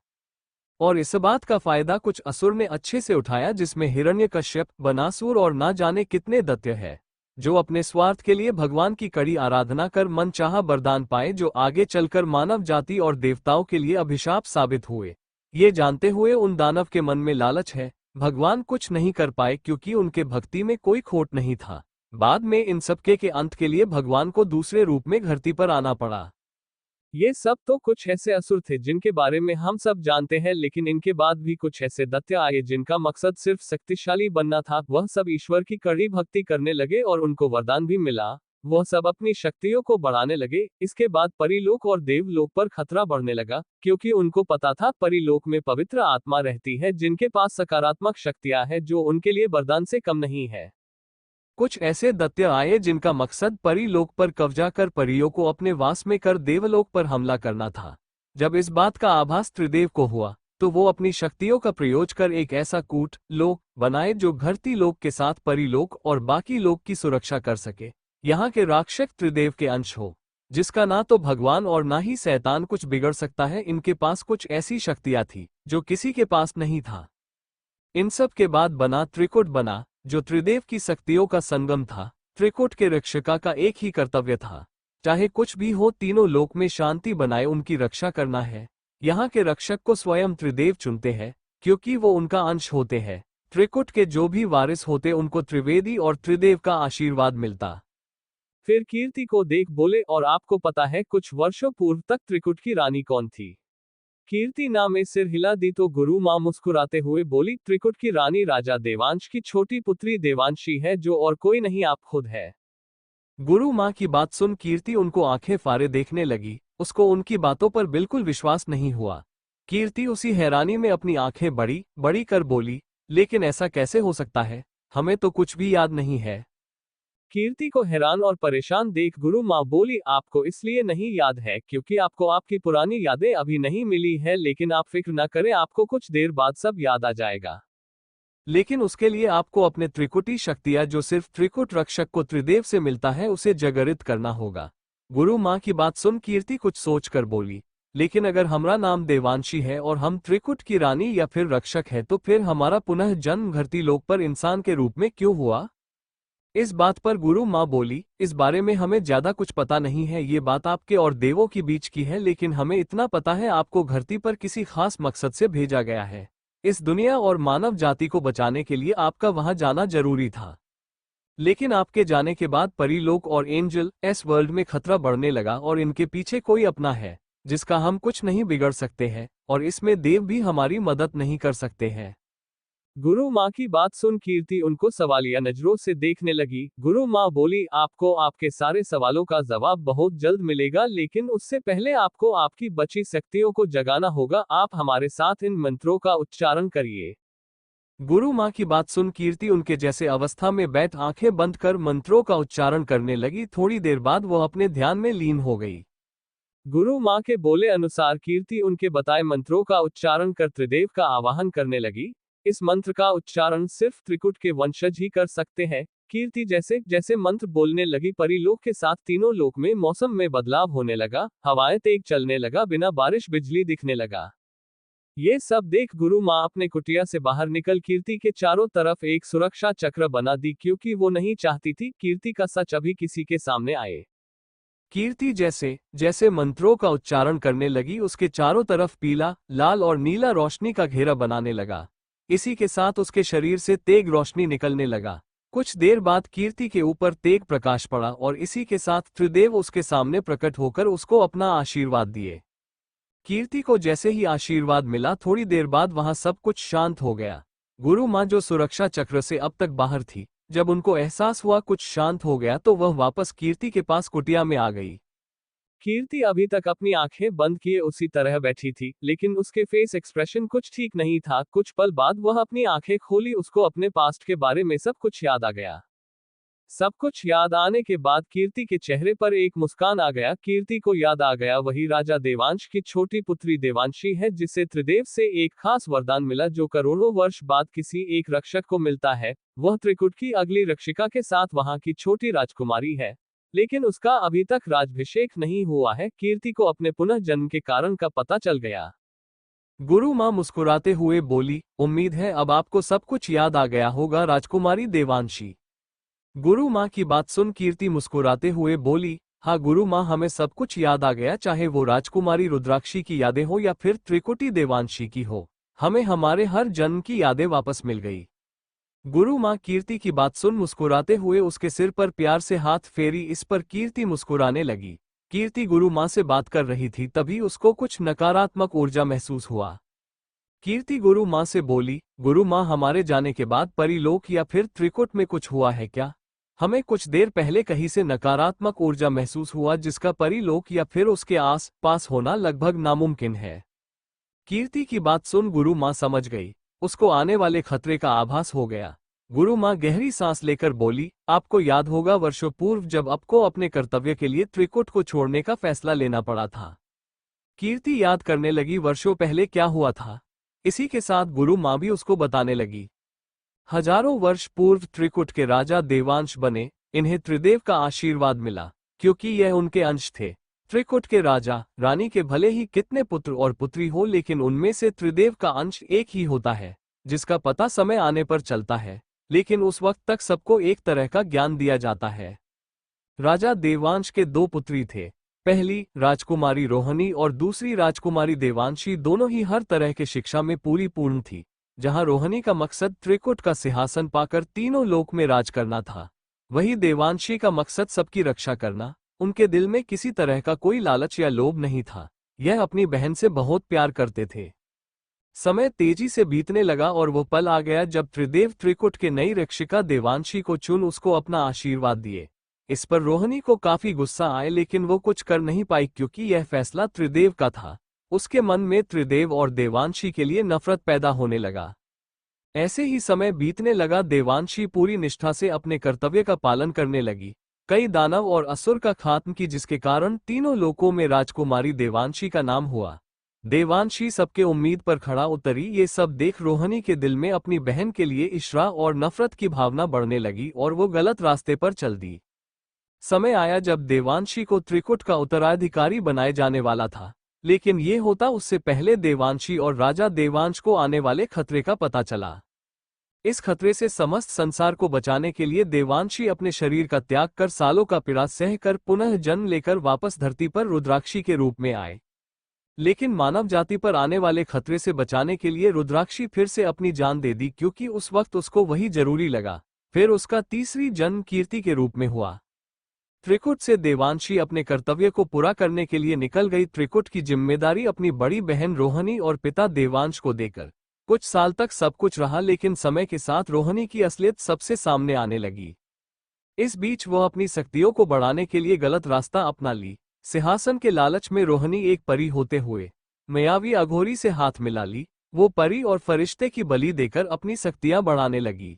और इस बात का फायदा कुछ असुर ने अच्छे से उठाया, जिसमें हिरण्यकश्यप, बनासुर और ना जाने कितने दैत्य है, जो अपने स्वार्थ के लिए भगवान की कड़ी आराधना कर मनचाहा वरदान पाए, जो आगे चलकर मानव जाति और देवताओं के लिए अभिशाप साबित हुए। ये जानते हुए उन दानव के मन में लालच है, भगवान कुछ नहीं कर पाए, क्योंकि उनके भक्ति में कोई खोट नहीं था। बाद में इन सबके के अंत के लिए भगवान को दूसरे रूप में धरती पर आना पड़ा। ये सब तो कुछ ऐसे असुर थे जिनके बारे में हम सब जानते हैं, लेकिन इनके बाद भी कुछ ऐसे दैत्य आए जिनका मकसद सिर्फ शक्तिशाली बनना था। वह सब ईश्वर की कड़ी भक्ति करने लगे और उनको वरदान भी मिला। वह सब अपनी शक्तियों को बढ़ाने लगे। इसके बाद परीलोक और देवलोक पर खतरा बढ़ने लगा, क्योंकि उनको पता था परीलोक में पवित्र आत्मा रहती है, जिनके पास सकारात्मक शक्तियां हैं, जो उनके लिए वरदान से कम नहीं है। कुछ ऐसे दैत्य आए जिनका मकसद परीलोक पर कब्जा कर परियों को अपने वास में कर देवलोक पर हमला करना था। जब इस बात का आभास त्रिदेव को हुआ, तो वो अपनी शक्तियों का प्रयोग कर एक ऐसा कूट लोक बनाए जो धरती लोक के साथ परीलोक और बाकी लोक की सुरक्षा कर सके। यहाँ के राक्षक त्रिदेव के अंश हो, जिसका ना तो भगवान और ना ही शैतान कुछ बिगड़ सकता है। इनके पास कुछ ऐसी शक्तियां थी जो किसी के पास नहीं था। इन सब के बाद बना त्रिकुट बना, जो त्रिदेव की शक्तियों का संगम था। त्रिकुट के रक्षका का एक ही कर्तव्य था, चाहे कुछ भी हो, तीनों लोक में शांति बनाए उनकी रक्षा करना है। यहाँ के रक्षक को स्वयं त्रिदेव चुनते हैं, क्योंकि वो उनका अंश होते हैं। त्रिकुट के जो भी वारिस होते उनको त्रिवेदी और त्रिदेव का आशीर्वाद मिलता। फिर कीर्ति को देख बोले, और आपको पता है कुछ वर्षों पूर्व तक त्रिकुट की रानी कौन थी। कीर्ति ना में सिर हिला दी तो गुरु माँ मुस्कुराते हुए बोली, त्रिकुट की रानी राजा देवांश की छोटी पुत्री देवांशी है, जो और कोई नहीं आप खुद है। गुरु माँ की बात सुन कीर्ति उनको आंखें फाड़े देखने लगी। उसको उनकी बातों पर बिल्कुल विश्वास नहीं हुआ। कीर्ति उसी हैरानी में अपनी आंखें बड़ी बड़ी कर बोली, लेकिन ऐसा कैसे हो सकता है, हमें तो कुछ भी याद नहीं है। कीर्ति को हैरान और परेशान देख गुरु माँ बोली, आपको इसलिए नहीं याद है क्योंकि आपको आपकी पुरानी यादें अभी नहीं मिली है, लेकिन आप फिक्र न करें, आपको कुछ देर बाद सब याद आ जाएगा। लेकिन उसके लिए आपको अपने त्रिकुटी शक्तियां जो सिर्फ त्रिकुट रक्षक को त्रिदेव से मिलता है उसे जागृत करना होगा। गुरु माँ की बात सुन कीर्ति कुछ सोचकर बोली, लेकिन अगर हमारा नाम देवांशी है और हम त्रिकुट की रानी या फिर रक्षक है तो फिर हमारा पुनः जन्म धरती लोक पर इंसान के रूप में क्यों हुआ? इस बात पर गुरु माँ बोली, इस बारे में हमें ज्यादा कुछ पता नहीं है, ये बात आपके और देवों के बीच की है, लेकिन हमें इतना पता है आपको धरती पर किसी खास मकसद से भेजा गया है। इस दुनिया और मानव जाति को बचाने के लिए आपका वहां जाना जरूरी था। लेकिन आपके जाने के बाद परीलोक और एंजल एस वर्ल्ड में खतरा बढ़ने लगा और इनके पीछे कोई अपना है जिसका हम कुछ नहीं बिगड़ सकते हैं, और इसमें देव भी हमारी मदद नहीं कर सकते हैं। गुरु माँ की बात सुन कीर्ति उनको सवालिया नजरों से देखने लगी। गुरु माँ बोली, आपको आपके सारे सवालों का जवाब बहुत जल्द मिलेगा, लेकिन उससे पहले आपको आपकी बची शक्तियों को जगाना होगा। आप हमारे साथ इन मंत्रों का उच्चारण करिए। गुरु माँ की बात सुन कीर्ति उनके जैसे अवस्था में बैठ आंखें बंद कर मंत्रों का उच्चारण करने लगी। थोड़ी देर बाद वो अपने ध्यान में लीन हो गई। गुरु माँ के बोले अनुसार कीर्ति उनके बताए मंत्रों का उच्चारण कर त्रिदेव का आवाहन करने लगी। इस मंत्र का उच्चारण सिर्फ त्रिकुट के वंशज ही कर सकते हैं। कीर्ति जैसे जैसे मंत्र बोलने लगी, परीलोक के साथ तीनों लोक में मौसम में बदलाव होने लगा। हवाएं तेज चलने लगा, बिना बारिश बिजली दिखने लगा। ये सब देख गुरु माँ अपने कुटिया से बाहर निकल कीर्ति के चारों तरफ एक सुरक्षा चक्र बना दी, क्योंकि वो नहीं चाहती थी कीर्ति का सच अभी किसी के सामने आए। कीर्ति जैसे जैसे मंत्रों का उच्चारण करने लगी, उसके चारों तरफ पीला, लाल और नीला रोशनी का घेरा बनाने लगा। इसी के साथ उसके शरीर से तेज रोशनी निकलने लगा। कुछ देर बाद कीर्ति के ऊपर तेज प्रकाश पड़ा और इसी के साथ त्रिदेव उसके सामने प्रकट होकर उसको अपना आशीर्वाद दिए। कीर्ति को जैसे ही आशीर्वाद मिला, थोड़ी देर बाद वहां सब कुछ शांत हो गया। गुरु माँ जो सुरक्षा चक्र से अब तक बाहर थी, जब उनको एहसास हुआ कुछ शांत हो गया तो वह वापस कीर्ति के पास कुटिया में आ गई। कीर्ति अभी तक अपनी आंखें बंद किए उसी तरह बैठी थी, लेकिन उसके फेस एक्सप्रेशन कुछ ठीक नहीं था। कुछ पल बाद वह अपनी आंखें खोली, उसको अपने पास्ट के बारे में सब कुछ याद आ गया। सब कुछ याद आने के बाद कीर्ति के चेहरे पर एक मुस्कान आ गया। कीर्ति को याद आ गया वही राजा देवांश की छोटी पुत्री देवांशी है, जिसे त्रिदेव से एक खास वरदान मिला जो करोड़ों वर्ष बाद किसी एक रक्षक को मिलता है। वह त्रिकुट की अगली रक्षिका के साथ वहां की छोटी राजकुमारी है, लेकिन उसका अभी तक राजभिषेक नहीं हुआ है। कीर्ति को अपने पुनः जन्म के कारण का पता चल गया। गुरु माँ मुस्कुराते हुए बोली, उम्मीद है अब आपको सब कुछ याद आ गया होगा राजकुमारी देवांशी। गुरु माँ की बात सुन कीर्ति मुस्कुराते हुए बोली, हाँ गुरु माँ, हमें सब कुछ याद आ गया, चाहे वो राजकुमारी रुद्राक्षी की यादें हो या फिर त्रिकुटी देवांशी की हो। हमें हमारे हर जन्म की यादें वापस मिल गई। गुरु माँ कीर्ति की बात सुन मुस्कुराते हुए उसके सिर पर प्यार से हाथ फेरी। इस पर कीर्ति मुस्कुराने लगी। कीर्ति गुरु माँ से बात कर रही थी, तभी उसको कुछ नकारात्मक ऊर्जा महसूस हुआ। कीर्ति गुरु माँ से बोली, गुरु माँ, हमारे जाने के बाद परीलोक या फिर त्रिकुट में कुछ हुआ है क्या? हमें कुछ देर पहले कहीं से नकारात्मक ऊर्जा महसूस हुआ जिसका परीलोक या फिर उसके आस पास होना लगभग नामुमकिन है। कीर्ति की बात सुन गुरु माँ समझ गई, उसको आने वाले खतरे का आभास हो गया। गुरु माँ गहरी सांस लेकर बोली, आपको याद होगा वर्षों पूर्व जब आपको अपने कर्तव्य के लिए त्रिकुट को छोड़ने का फैसला लेना पड़ा था। कीर्ति याद करने लगी वर्षों पहले क्या हुआ था। इसी के साथ गुरु माँ भी उसको बताने लगी। हजारों वर्ष पूर्व त्रिकुट के राजा देवांश बने। इन्हें त्रिदेव का आशीर्वाद मिला क्योंकि यह उनके अंश थे। त्रिकुट के राजा रानी के भले ही कितने पुत्र और पुत्री हो, लेकिन उनमें से त्रिदेव का अंश एक ही होता है, जिसका पता समय आने पर चलता है, लेकिन उस वक्त तक सबको एक तरह का ज्ञान दिया जाता है। राजा देवांश के दो पुत्री थे, पहली राजकुमारी रोहिणी और दूसरी राजकुमारी देवांशी। दोनों ही हर तरह के शिक्षा में पूर्ण थी। जहां रोहिणी का मकसद त्रिकुट का सिंहासन पाकर तीनों लोक में राज करना था, वही देवांशी का मकसद सबकी रक्षा करना। उनके दिल में किसी तरह का कोई लालच या लोभ नहीं था। यह अपनी बहन से बहुत प्यार करते थे। समय तेजी से बीतने लगा और वो पल आ गया जब त्रिदेव त्रिकुट के नई रक्षिका देवांशी को चुन उसको अपना आशीर्वाद दिए। इस पर रोहिणी को काफी गुस्सा आए, लेकिन वो कुछ कर नहीं पाई क्योंकि यह फैसला त्रिदेव का था। उसके मन में त्रिदेव और देवांशी के लिए नफरत पैदा होने लगा। ऐसे ही समय बीतने लगा। देवांशी पूरी निष्ठा से अपने कर्तव्य का पालन करने लगी। कई दानव और असुर का खात्मा की, जिसके कारण तीनों लोकों में राजकुमारी देवांशी का नाम हुआ। देवांशी सबके उम्मीद पर खड़ा उतरी। ये सब देख रोहिणी के दिल में अपनी बहन के लिए ईर्ष्या और नफरत की भावना बढ़ने लगी और वो गलत रास्ते पर चल दी। समय आया जब देवांशी को त्रिकुट का उत्तराधिकारी बनाए जाने वाला था, लेकिन ये होता उससे पहले देवांशी और राजा देवांश को आने वाले खतरे का पता चला। इस खतरे से समस्त संसार को बचाने के लिए देवांशी अपने शरीर का त्याग कर सालों का पीड़ा सहकर पुनः जन्म लेकर वापस धरती पर रुद्राक्षी के रूप में आए। लेकिन मानव जाति पर आने वाले खतरे से बचाने के लिए रुद्राक्षी फिर से अपनी जान दे दी, क्योंकि उस वक्त उसको वही जरूरी लगा। फिर उसका तीसरी जन्म कीर्ति के रूप में हुआ। त्रिकुट से देवांशी अपने कर्तव्य को पूरा करने के लिए निकल गई। त्रिकुट की जिम्मेदारी अपनी बड़ी बहन रोहिणी और पिता देवांश को देकर कुछ साल तक सब कुछ रहा, लेकिन समय के साथ रोहिणी की असलियत सबसे सामने आने लगी। इस बीच वह अपनी शक्तियों को बढ़ाने के लिए गलत रास्ता अपना ली। सिंहासन के लालच में रोहिणी एक परी होते हुए मायावी अघोरी से हाथ मिला ली। वो परी और फरिश्ते की बलि देकर अपनी शक्तियां बढ़ाने लगी।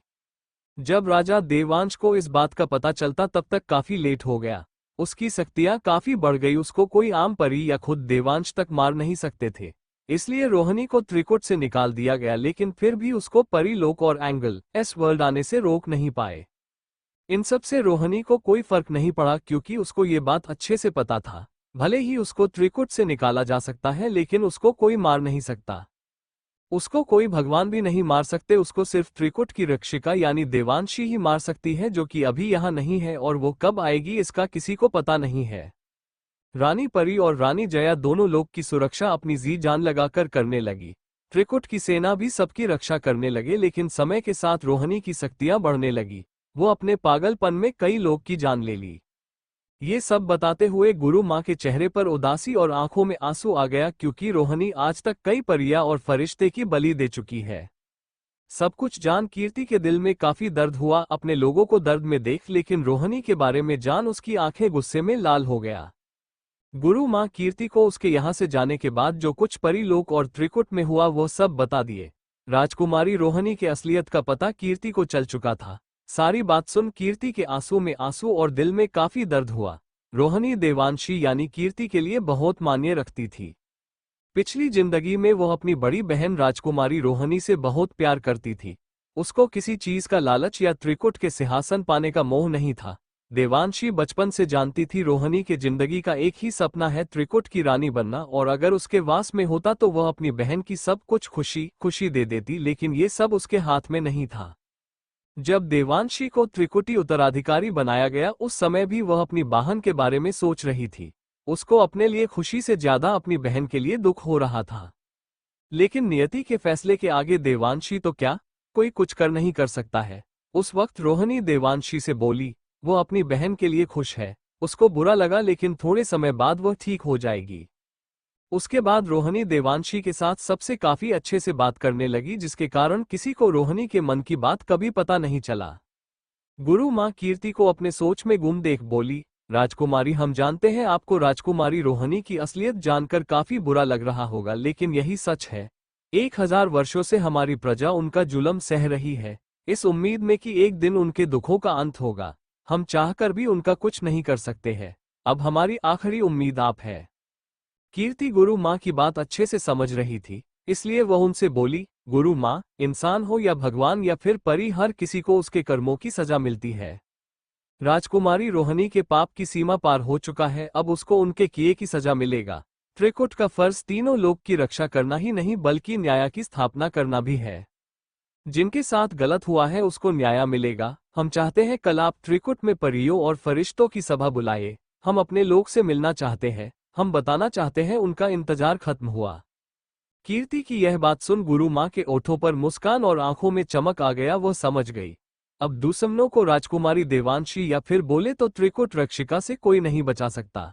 जब राजा देवांश को इस बात का पता चलता तब तक काफी लेट हो गया। उसकी शक्तियां काफी बढ़ गई। उसको कोई आम परी या खुद देवांश तक मार नहीं सकते थे। इसलिए रोहिणी को त्रिकुट से निकाल दिया गया, लेकिन फिर भी उसको परीलोक और एंगल एस वर्ल्ड आने से रोक नहीं पाए। इन सब से रोहिणी को कोई फर्क नहीं पड़ा, क्योंकि उसको ये बात अच्छे से पता था, भले ही उसको त्रिकुट से निकाला जा सकता है, लेकिन उसको कोई मार नहीं सकता। उसको कोई भगवान भी नहीं मार सकते। उसको सिर्फ त्रिकुट की रक्षिका यानी देवांशी ही मार सकती है, जो कि अभी यहाँ नहीं है, और वो कब आएगी इसका किसी को पता नहीं है। रानी परी और रानी जया दोनों लोग की सुरक्षा अपनी जी जान लगाकर करने लगी। त्रिकुट की सेना भी सबकी रक्षा करने लगे, लेकिन समय के साथ रोहिणी की शक्तियां बढ़ने लगी। वो अपने पागलपन में कई लोग की जान ले ली। ये सब बताते हुए गुरु माँ के चेहरे पर उदासी और आंखों में आंसू आ गया, क्योंकि रोहिणी आज तक कई परियां और फरिश्ते की बलि दे चुकी है। सब कुछ जान कीर्ति के दिल में काफी दर्द हुआ अपने लोगों को दर्द में देख, लेकिन रोहिणी के बारे में जान उसकी आंखें गुस्से में लाल हो गया। गुरु माँ कीर्ति को उसके यहाँ से जाने के बाद जो कुछ परीलोक और त्रिकुट में हुआ वो सब बता दिए। राजकुमारी रोहिणी के असलियत का पता कीर्ति को चल चुका था। सारी बात सुन कीर्ति के आंसू में आंसू और दिल में काफी दर्द हुआ। रोहिणी देवांशी यानी कीर्ति के लिए बहुत मान्य रखती थी। पिछली जिंदगी में वो अपनी बड़ी बहन राजकुमारी रोहिणी से बहुत प्यार करती थी। उसको किसी चीज का लालच या त्रिकुट के सिंहासन पाने का मोह नहीं था। देवांशी बचपन से जानती थी रोहिणी के जिंदगी का एक ही सपना है, त्रिकुट की रानी बनना, और अगर उसके वास में होता तो वह अपनी बहन की सब कुछ खुशी दे देती, लेकिन ये सब उसके हाथ में नहीं था। जब देवांशी को त्रिकुटी उत्तराधिकारी बनाया गया उस समय भी वह अपनी बहन के बारे में सोच रही थी। उसको अपने लिए खुशी से ज्यादा अपनी बहन के लिए दुख हो रहा था। लेकिन नियति के फैसले के आगे देवांशी तो क्या, कोई कुछ कर नहीं कर सकता है। उस वक्त रोहिणी देवांशी से बोली, वो अपनी बहन के लिए खुश है। उसको बुरा लगा, लेकिन थोड़े समय बाद वह ठीक हो जाएगी। उसके बाद रोहिणी देवांशी के साथ सबसे काफी अच्छे से बात करने लगी, जिसके कारण किसी को रोहिणी के मन की बात कभी पता नहीं चला। गुरु माँ कीर्ति को अपने सोच में गुम देख बोली, राजकुमारी, हम जानते हैं आपको राजकुमारी रोहिणी की असलियत जानकर काफी बुरा लग रहा होगा, लेकिन यही सच है। 1000 वर्षों से हमारी प्रजा उनका जुल्म सह रही है, इस उम्मीद में कि एक दिन उनके दुखों का अंत होगा। हम चाहकर भी उनका कुछ नहीं कर सकते हैं। अब हमारी आखिरी उम्मीद आप है। कीर्ति गुरु माँ की बात अच्छे से समझ रही थी, इसलिए वह उनसे बोली, गुरु माँ, इंसान हो या भगवान या फिर परी, हर किसी को उसके कर्मों की सजा मिलती है। राजकुमारी रोहिणी के पाप की सीमा पार हो चुका है, अब उसको उनके किए की सजा मिलेगा। त्रिकुट का फर्ज तीनों लोक की रक्षा करना ही नहीं बल्कि न्याय की स्थापना करना भी है। जिनके साथ गलत हुआ है उसको न्याय मिलेगा। हम चाहते हैं कल आप त्रिकुट में परियों और फरिश्तों की सभा बुलाए। हम अपने लोग से मिलना चाहते हैं। हम बताना चाहते हैं उनका इंतजार खत्म हुआ। कीर्ति की यह बात सुन गुरु माँ के ओठों पर मुस्कान और आंखों में चमक आ गया। वह समझ गई, अब दुश्मनों को राजकुमारी देवांशी या फिर बोले तो त्रिकुट रक्षिका से कोई नहीं बचा सकता।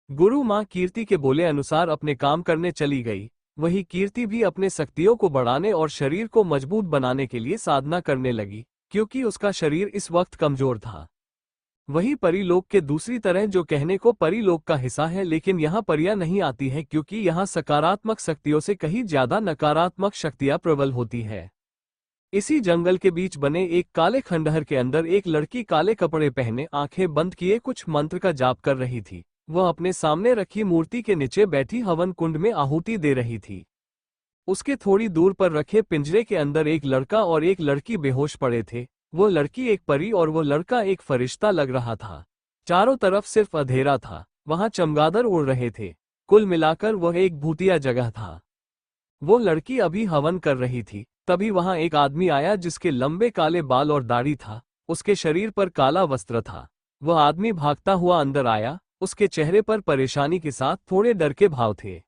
गुरु माँ कीर्ति के बोले अनुसार अपने काम करने चली गई। वही कीर्ति भी अपने शक्तियों को बढ़ाने और शरीर को मजबूत बनाने के लिए साधना करने लगी, क्योंकि उसका शरीर इस वक्त कमजोर था। वही परीलोक के दूसरी तरह, जो कहने को परीलोक का हिस्सा है, लेकिन यहाँ परियां नहीं आती है, क्योंकि यहाँ सकारात्मक शक्तियों से कहीं ज्यादा नकारात्मक शक्तियां प्रबल होती है। इसी जंगल के बीच बने एक काले खंडहर के अंदर एक लड़की काले कपड़े पहने आंखें बंद किए कुछ मंत्र का जाप कर रही थी। वह अपने सामने रखी मूर्ति के नीचे बैठी हवन कुंड में आहुति दे रही थी। उसके थोड़ी दूर पर रखे पिंजरे के अंदर एक लड़का और एक लड़की बेहोश पड़े थे। वो लड़की एक परी और वो लड़का एक फरिश्ता लग रहा था। चारों तरफ सिर्फ अंधेरा था, वहां चमगादड़ उड़ रहे थे। कुल मिलाकर वह एक भूतिया जगह था। वो लड़की अभी हवन कर रही थी, तभी वहां एक आदमी आया जिसके लंबे काले बाल और दाढ़ी था। उसके शरीर पर काला वस्त्र था। वह आदमी भागता हुआ अंदर आया। उसके चेहरे पर परेशानी के साथ थोड़े डर के भाव थे।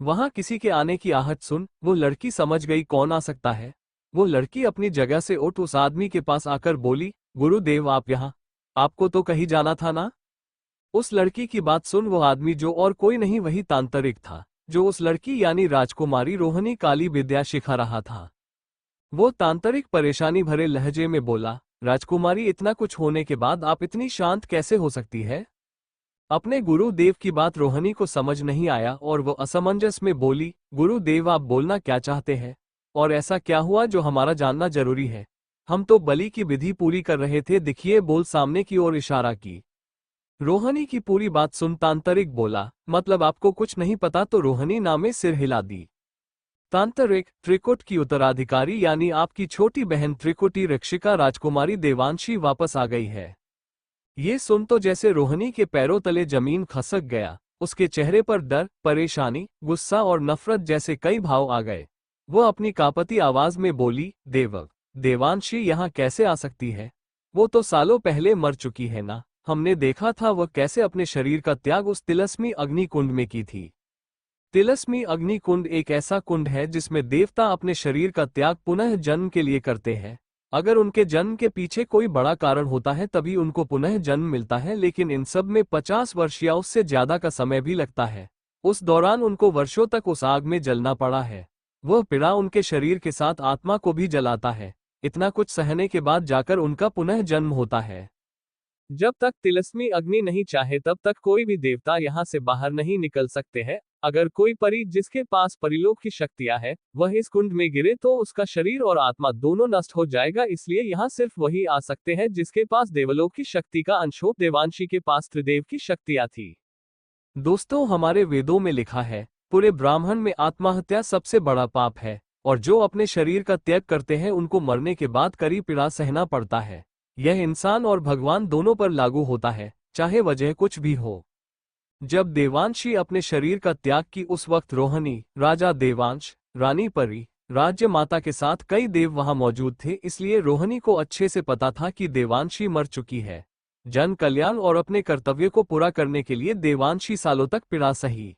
वहां किसी के आने की आहट सुन वो लड़की समझ गई कौन आ सकता है। वो लड़की अपनी जगह से उठ उस आदमी के पास आकर बोली, गुरुदेव आप यहाँ? आपको तो कहीं जाना था ना? उस लड़की की बात सुन वो आदमी जो और कोई नहीं वही तांत्रिक था, जो उस लड़की यानी राजकुमारी रोहिणी काली विद्या सिखा रहा था। वो तांत्रिक परेशानी भरे लहजे में बोला, राजकुमारी इतना कुछ होने के बाद आप इतनी शांत कैसे हो सकती है? अपने गुरुदेव की बात रोहिणी को समझ नहीं आया और वो असमंजस में बोली, गुरुदेव आप बोलना क्या चाहते हैं? और ऐसा क्या हुआ जो हमारा जानना जरूरी है? हम तो बलि की विधि पूरी कर रहे थे, दिखिए बोल सामने की ओर इशारा की। रोहिणी की पूरी बात सुन तांत्रिक बोला, मतलब आपको कुछ नहीं पता? तो रोहिणी नामे सिर हिला दी। तांत्रिक, त्रिकुट की उत्तराधिकारी यानी आपकी छोटी बहन त्रिकुटी रक्षिका राजकुमारी देवांशी वापस आ गई है। ये सुन तो जैसे रोहिणी के पैरों तले जमीन खसक गया। उसके चेहरे पर डर, परेशानी, गुस्सा और नफरत जैसे कई भाव आ गए। वो अपनी कांपती आवाज में बोली, देवांशी यहाँ कैसे आ सकती है? वो तो सालों पहले मर चुकी है ना। हमने देखा था वह कैसे अपने शरीर का त्याग उस तिलस्मी अग्नि कुंड में की थी। तिलस्मी अग्नि कुंड एक ऐसा कुंड है जिसमें देवता अपने शरीर का त्याग पुनः जन्म के लिए करते हैं। अगर उनके जन्म के पीछे कोई बड़ा कारण होता है तभी उनको पुनः जन्म मिलता है, लेकिन इन सब में 50 वर्ष या उससे ज्यादा का समय भी लगता है। उस दौरान उनको वर्षों तक उस आग में जलना पड़ा है। वह पीड़ा उनके शरीर के साथ आत्मा को भी जलाता है। इतना कुछ सहने के बाद जाकर उनका पुनः जन्म होता है। जब तक तिलस्मी अग्नि नहीं चाहे तब तक कोई भी देवता यहाँ से बाहर नहीं निकल सकते हैं। अगर कोई परी जिसके पास परिलोक की शक्तियां है वह इस कुंड में गिरे तो उसका शरीर और आत्मा दोनों नष्ट हो जाएगा, इसलिए यहाँ सिर्फ वही आ सकते हैं जिसके पास देवलोक की शक्ति का अंश हो। देवांशी के पास त्रिदेव की शक्तियां थी। दोस्तों, हमारे वेदों में लिखा है, पूरे ब्राह्मण में आत्महत्या सबसे बड़ा पाप है और जो अपने शरीर का त्याग करते हैं उनको मरने के बाद कड़ी पीड़ा सहना पड़ता है। यह इंसान और भगवान दोनों पर लागू होता है, चाहे वजह कुछ भी हो। जब देवांशी अपने शरीर का त्याग की उस वक्त रोहिणी, राजा देवांश, रानी परी, राज्य माता के साथ कई देव वहां मौजूद थे, इसलिए रोहिणी को अच्छे से पता था कि देवांशी मर चुकी है। जन कल्याण और अपने कर्तव्य को पूरा करने के लिए देवांशी सालों तक पीड़ा सही।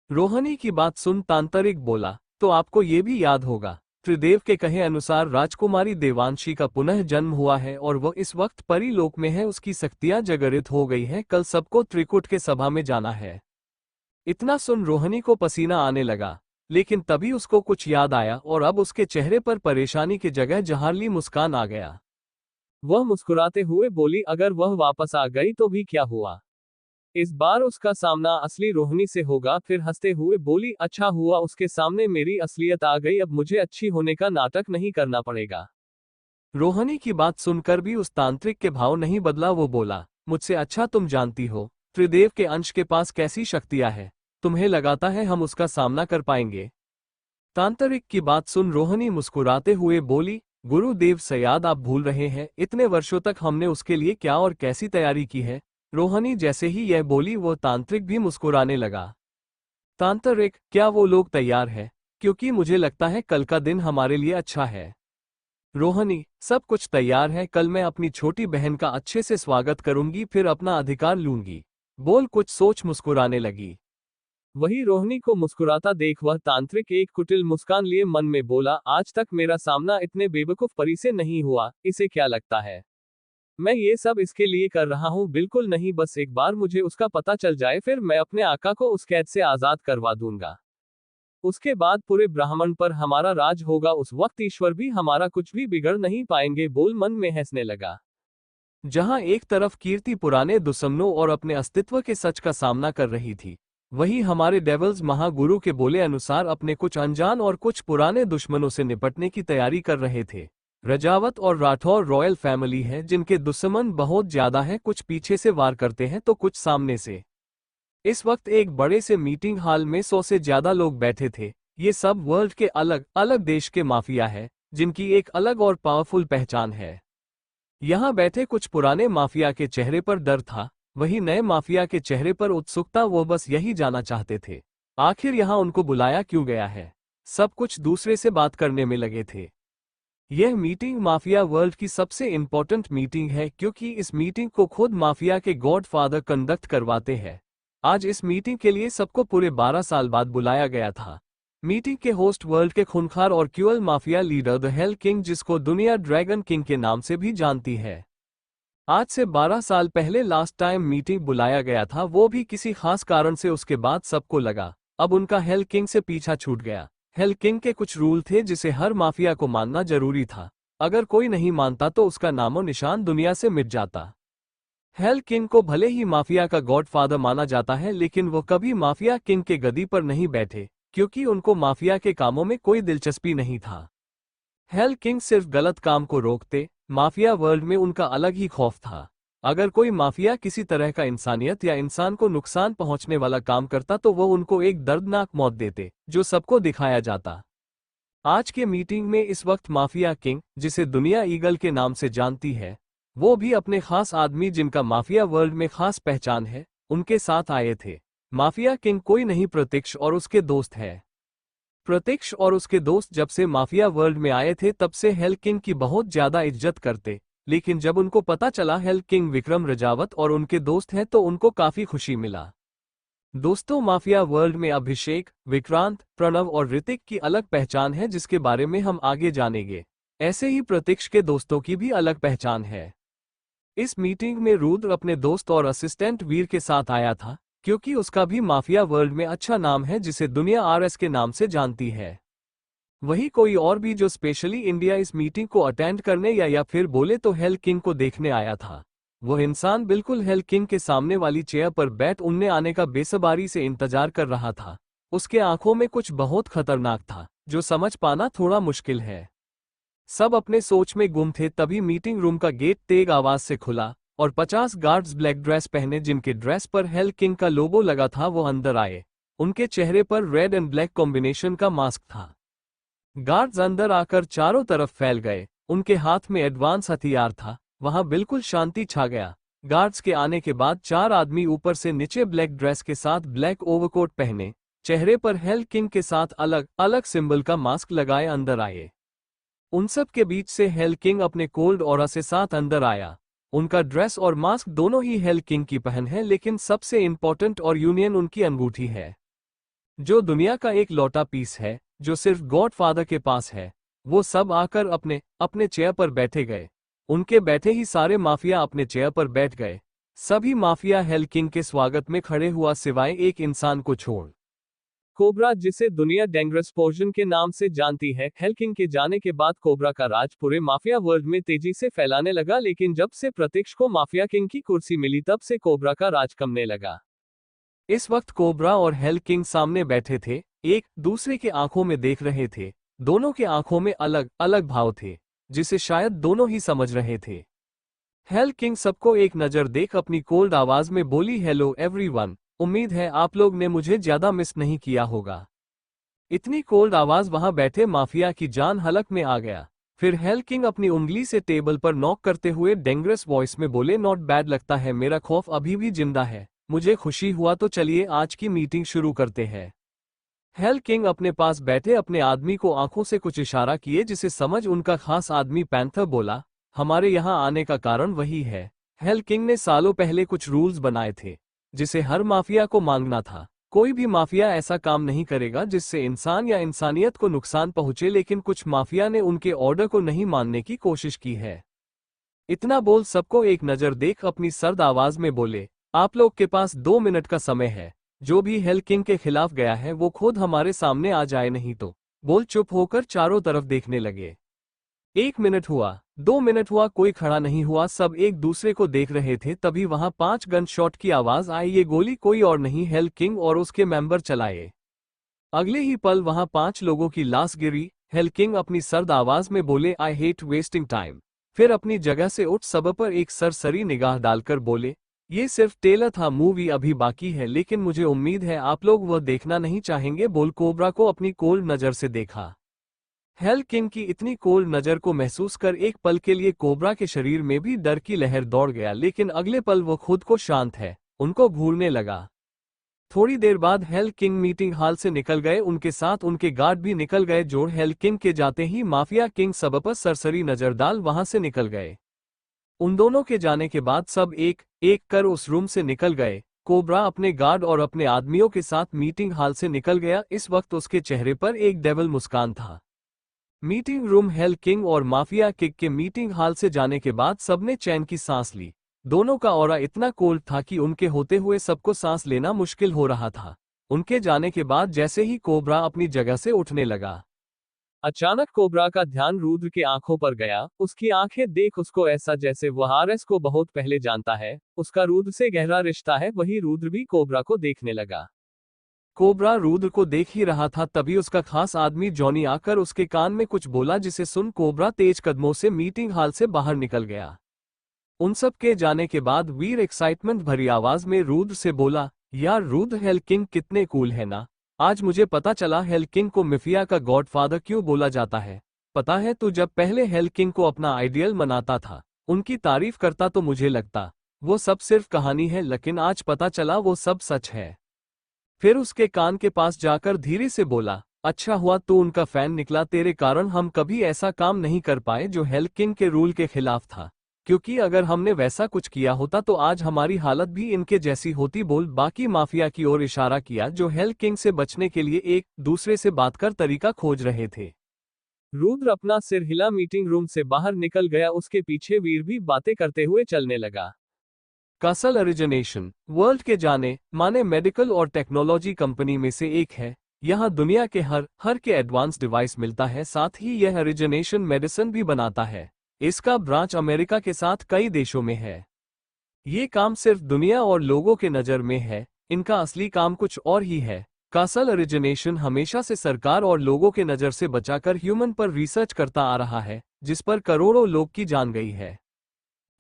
रोहिणी की बात सुन तांत्रिक बोला, तो आपको ये भी याद होगा, त्रिदेव के कहे अनुसार राजकुमारी देवांशी का पुनः जन्म हुआ है और वह इस वक्त परीलोक में है। उसकी शक्तियां जागृत हो गई हैं। कल सबको त्रिकुट के सभा में जाना है। इतना सुन रोहिणी को पसीना आने लगा, लेकिन तभी उसको कुछ याद आया और अब उसके चेहरे पर परेशानी की जगह जहारली मुस्कान आ गया। वह मुस्कुराते हुए बोली, अगर वह वापस आ गई तो भी क्या हुआ? इस बार उसका सामना असली रोहिणी से होगा। फिर हंसते हुए बोली, अच्छा हुआ उसके सामने मेरी असलियत आ गई, अब मुझे अच्छी होने का नाटक नहीं करना पड़ेगा। रोहिणी की बात सुनकर भी उस तांत्रिक के भाव नहीं बदला। वो बोला, मुझसे अच्छा तुम जानती हो त्रिदेव के अंश के पास कैसी शक्तियां हैं। तुम्हें लगाता है हम उसका सामना कर पाएंगे? तांत्रिक की बात सुन रोहिणी मुस्कुराते हुए बोली, गुरुदेव सयाद आप भूल रहे हैं, इतने वर्षों तक हमने उसके लिए क्या और कैसी तैयारी की है। रोहिणी जैसे ही यह बोली वो तांत्रिक भी मुस्कुराने लगा। तांत्रिक, क्या वो लोग तैयार है? क्योंकि मुझे लगता है कल का दिन हमारे लिए अच्छा है। रोहिणी, सब कुछ तैयार है। कल मैं अपनी छोटी बहन का अच्छे से स्वागत करूंगी, फिर अपना अधिकार लूंगी। बोल कुछ सोच मुस्कुराने लगी। वही रोहिणी को मुस्कुराता देख वह तांत्रिक एक कुटिल मुस्कान लिए मन में बोला, आज तक मेरा सामना इतने बेवकूफ परी से नहीं हुआ। इसे क्या लगता है मैं ये सब इसके लिए कर रहा हूँ? बिल्कुल नहीं, बस एक बार मुझे उसका पता चल जाए फिर मैं अपने आका को उस कैद से आजाद करवा दूंगा। उसके बाद पूरे ब्राह्मण पर हमारा राज होगा। उस वक्त ईश्वर भी हमारा कुछ भी बिगड़ नहीं पाएंगे। बोल मन में हंसने लगा। जहां एक तरफ कीर्ति पुराने दुश्मनों और अपने अस्तित्व के सच का सामना कर रही थी, वही हमारे डेविल्स महागुरु के बोले अनुसार अपने कुछ अनजान और कुछ पुराने दुश्मनों से निपटने की तैयारी कर रहे थे। रजावत और राठौर रॉयल फैमिली है जिनके दुश्मन बहुत ज्यादा हैं, कुछ पीछे से वार करते हैं तो कुछ सामने से। इस वक्त एक बड़े से मीटिंग हॉल में 100 से ज्यादा लोग बैठे थे। ये सब वर्ल्ड के अलग अलग देश के माफिया है जिनकी एक अलग और पावरफुल पहचान है। यहाँ बैठे कुछ पुराने माफिया के चेहरे पर डर था, वही नए माफिया के चेहरे पर उत्सुकता। वो बस यही जानना चाहते थे आखिर यहाँ उनको बुलाया क्यों गया है। सब कुछ दूसरे से बात करने में लगे थे। यह मीटिंग माफिया वर्ल्ड की सबसे इंपॉर्टेंट मीटिंग है क्योंकि इस मीटिंग को खुद माफिया के गॉडफादर कंडक्ट करवाते हैं। आज इस मीटिंग के लिए सबको पूरे 12 साल बाद बुलाया गया था। मीटिंग के होस्ट वर्ल्ड के खूंखार और cruel mafia leader the hell king, जिसको दुनिया ड्रैगन किंग के नाम से भी जानती है। आज से 12 साल पहले लास्ट टाइम मीटिंग बुलाया गया था, वो भी किसी खास कारण से। उसके बाद सबको लगा अब उनका हेल किंग से पीछा छूट गया। हेल किंग के कुछ रूल थे जिसे हर माफिया को मानना जरूरी था। अगर कोई नहीं मानता तो उसका नामो निशान दुनिया से मिट जाता। हेल किंग को भले ही माफिया का गॉडफादर माना जाता है, लेकिन वो कभी माफिया किंग के गद्दी पर नहीं बैठे क्योंकि उनको माफिया के कामों में कोई दिलचस्पी नहीं था। हेल किंग सिर्फ गलत काम को रोकते। माफिया वर्ल्ड में उनका अलग ही खौफ था। अगर कोई माफिया किसी तरह का इंसानियत या इंसान को नुकसान पहुंचने वाला काम करता तो वो उनको एक दर्दनाक मौत देते जो सबको दिखाया जाता। आज के मीटिंग में इस वक्त माफिया किंग, जिसे दुनिया ईगल के नाम से जानती है, वो भी अपने खास आदमी जिनका माफिया वर्ल्ड में खास पहचान है, उनके साथ आए थे। माफिया किंग कोई नहीं, प्रत्यक्ष और उसके दोस्त है। प्रत्यक्ष और उसके दोस्त जब से माफिया वर्ल्ड में आए थे तब से हेल किंग की बहुत ज्यादा इज्जत करते, लेकिन जब उनको पता चला हेल किंग विक्रम रजावत और उनके दोस्त हैं तो उनको काफी खुशी मिला। दोस्तों, माफिया वर्ल्ड में अभिषेक, विक्रांत, प्रणव और ऋतिक की अलग पहचान है जिसके बारे में हम आगे जानेंगे। ऐसे ही प्रत्यक्ष के दोस्तों की भी अलग पहचान है। इस मीटिंग में रुद्र अपने दोस्त और असिस्टेंट वीर के साथ आया था क्योंकि उसका भी माफिया वर्ल्ड में अच्छा नाम है जिसे दुनिया आरएस के नाम से जानती है। वही कोई और भी जो स्पेशली इंडिया इस मीटिंग को अटेंड करने या फिर बोले तो हेल किंग को देखने आया था। वो इंसान बिल्कुल हेल किंग के सामने वाली चेयर पर बैठ उनने आने का बेसब्री से इंतजार कर रहा था। उसके आंखों में कुछ बहुत खतरनाक था जो समझ पाना थोड़ा मुश्किल है। सब अपने सोच में गुम थे, तभी मीटिंग रूम का गेट तेज आवाज से खुला और 50 गार्ड्स ब्लैक ड्रेस पहने, जिनके ड्रेस पर हेल किंग का लोगो लगा था, वो अंदर आए। उनके चेहरे पर रेड एंड ब्लैक कॉम्बिनेशन का मास्क था। गार्ड्स अंदर आकर चारों तरफ फैल गए। उनके हाथ में एडवांस हथियार था। वहां बिल्कुल शांति छा गया। गार्ड्स के आने के बाद 4 आदमी ऊपर से नीचे ब्लैक ड्रेस के साथ ब्लैक ओवरकोट पहने, चेहरे पर हेल किंग के साथ अलग अलग सिंबल का मास्क लगाए अंदर आए। उन सब के बीच से हेल किंग अपने कोल्ड ऑरा से साथ अंदर आया। उनका ड्रेस और मास्क दोनों ही हेल किंग की पहन है, लेकिन सबसे इंपॉर्टेंट और यूनियन उनकी अंगूठी है, जो दुनिया का एक लौटा पीस है जो सिर्फ गॉडफादर के पास है। वो सब आकर अपने अपने चेयर पर बैठे गए। उनके बैठे ही सारे माफिया अपने चेयर पर बैठ गए। सभी माफिया हेल किंग के स्वागत में खड़े हुआ सिवाय एक इंसान को छोड़। कोबरा, जिसे दुनिया डेंगरस पोर्जन के नाम से जानती है, हेल किंग के जाने के बाद कोबरा का राज पूरे माफिया वर्ल्ड में तेजी से फैलाने लगा। लेकिन जब से प्रत्यक्ष को माफिया किंग की कुर्सी मिली तब से कोबरा का राज कमने लगा। इस वक्त कोबरा और हेल किंग सामने बैठे थे, एक दूसरे के आंखों में देख रहे थे। दोनों के आंखों में अलग अलग भाव थे जिसे शायद दोनों ही समझ रहे थे। हेल किंग सबको एक नजर देख अपनी कोल्ड आवाज में बोली, हेलो एवरीवन, उम्मीद है आप लोग ने मुझे ज्यादा मिस नहीं किया होगा। इतनी कोल्ड आवाज वहां बैठे माफिया की जान हलक में आ गया। फिर हेल किंग अपनी उंगली से टेबल पर नॉक करते हुए डेंगरस वॉइस में बोले, नॉट बैड, लगता है मेरा खौफ अभी भी जिंदा है। मुझे खुशी हुआ, तो चलिए आज की मीटिंग शुरू करते हैं। हेल किंग अपने पास बैठे अपने आदमी को आंखों से कुछ इशारा किए जिसे समझ उनका खास आदमी पैंथर बोला, हमारे यहाँ आने का कारण वही है। हेल किंग ने सालों पहले कुछ रूल्स बनाए थे जिसे हर माफिया को मांगना था। कोई भी माफिया ऐसा काम नहीं करेगा जिससे इंसान या इंसानियत को नुकसान पहुंचे, लेकिन कुछ माफिया ने उनके ऑर्डर को नहीं मानने की कोशिश की है। इतना बोल सबको एक नजर देख अपनी सर्द आवाज में बोले, आप लोग के पास 2 मिनट का समय है। जो भी हेल किंग के खिलाफ गया है वो खुद हमारे सामने आ जाए, नहीं तो। बोल चुप होकर चारों तरफ देखने लगे। 1 मिनट हुआ, 2 मिनट हुआ, कोई खड़ा नहीं हुआ, सब एक दूसरे को देख रहे थे। तभी वहां 5 गन शॉट की आवाज आई। ये गोली कोई और नहीं, हेल किंग और उसके मेंबर चलाए। अगले ही पल वहां 5 लोगों की लाश गिरी। हेल किंग अपनी सर्द आवाज में बोले, आई हेट वेस्टिंग टाइम। फिर अपनी जगह से उठ सब पर एक सरसरी निगाह डालकर बोले, ये सिर्फ टेलर था, मूवी अभी बाकी है, लेकिन मुझे उम्मीद है आप लोग वह देखना नहीं चाहेंगे। बोल कोबरा को अपनी कोल्ड नजर से देखा। हेल किंग की इतनी कोल्ड नजर को महसूस कर एक पल के लिए कोबरा के शरीर में भी डर की लहर दौड़ गया, लेकिन अगले पल वो खुद को शांत है उनको भूलने लगा। थोड़ी देर बाद हेल किंग मीटिंग हॉल से निकल गए, उनके साथ उनके गार्ड भी निकल गए। जो हेल किंग के जाते ही माफिया किंग सब पर सरसरी नजर डाल वहां से निकल गए। उन दोनों के जाने के बाद सब एक एक कर उस रूम से निकल गए। कोबरा अपने गार्ड और अपने आदमियों के साथ मीटिंग हॉल से निकल गया। इस वक्त उसके चेहरे पर एक डेविल मुस्कान था। मीटिंग रूम हेल किंग और माफिया किंग के मीटिंग हॉल से जाने के बाद सबने चैन की सांस ली। दोनों का ऑरा इतना कोल्ड था कि उनके होते हुए सबको सांस लेना मुश्किल हो रहा था। उनके जाने के बाद जैसे ही कोबरा अपनी जगह से उठने लगा, अचानक कोबरा का ध्यान रुद्र के आंखों पर गया। उसकी आंखें देख उसको ऐसा जैसे वह आरएस को बहुत पहले जानता है, उसका रुद्र से गहरा रिश्ता है। वही रुद्र भी कोबरा को देखने लगा। कोबरा रुद्र को देख ही रहा था, तभी उसका खास आदमी जॉनी आकर उसके कान में कुछ बोला, जिसे सुन कोबरा तेज कदमों से मीटिंग हॉल से बाहर निकल गया। उन सब के जाने के बाद वीर एक्साइटमेंट भरी आवाज में रुद्र से बोला, यार रुद्र, हेल किंग कितने कूल है ना। आज मुझे पता चला हेल किंग को माफिया का गॉडफादर क्यों बोला जाता है। पता है तू जब पहले हेल किंग को अपना आइडियल मनाता था, उनकी तारीफ करता, तो मुझे लगता वो सब सिर्फ कहानी है, लेकिन आज पता चला वो सब सच है। फिर उसके कान के पास जाकर धीरे से बोला, अच्छा हुआ तू उनका फैन निकला, तेरे कारण हम कभी ऐसा काम नहीं कर पाए जो हेल किंग के रूल के खिलाफ था, क्योंकि अगर हमने वैसा कुछ किया होता तो आज हमारी हालत भी इनके जैसी होती। बोल बाकी माफिया की ओर इशारा किया, जो हेल किंग से बचने के लिए एक दूसरे से बात कर तरीका खोज रहे थे। रुद्र अपना सिर हिला मीटिंग रूम से बाहर निकल गया। उसके पीछे वीर भी बातें करते हुए चलने लगा। कासल ओरिजिनेशन वर्ल्ड के जाने माने मेडिकल और टेक्नोलॉजी कंपनी में से एक है। यहाँ दुनिया के हर के एडवांस डिवाइस मिलता है, साथ ही यह ओरिजिनेशन मेडिसिन भी बनाता है। इसका ब्रांच अमेरिका के साथ कई देशों में है। ये काम सिर्फ दुनिया और लोगों के नज़र में है, इनका असली काम कुछ और ही है। कासल ओरिजिनेशन हमेशा से सरकार और लोगों के नज़र से बचाकर ह्यूमन पर रिसर्च करता आ रहा है, जिस पर करोड़ों लोग की जान गई है।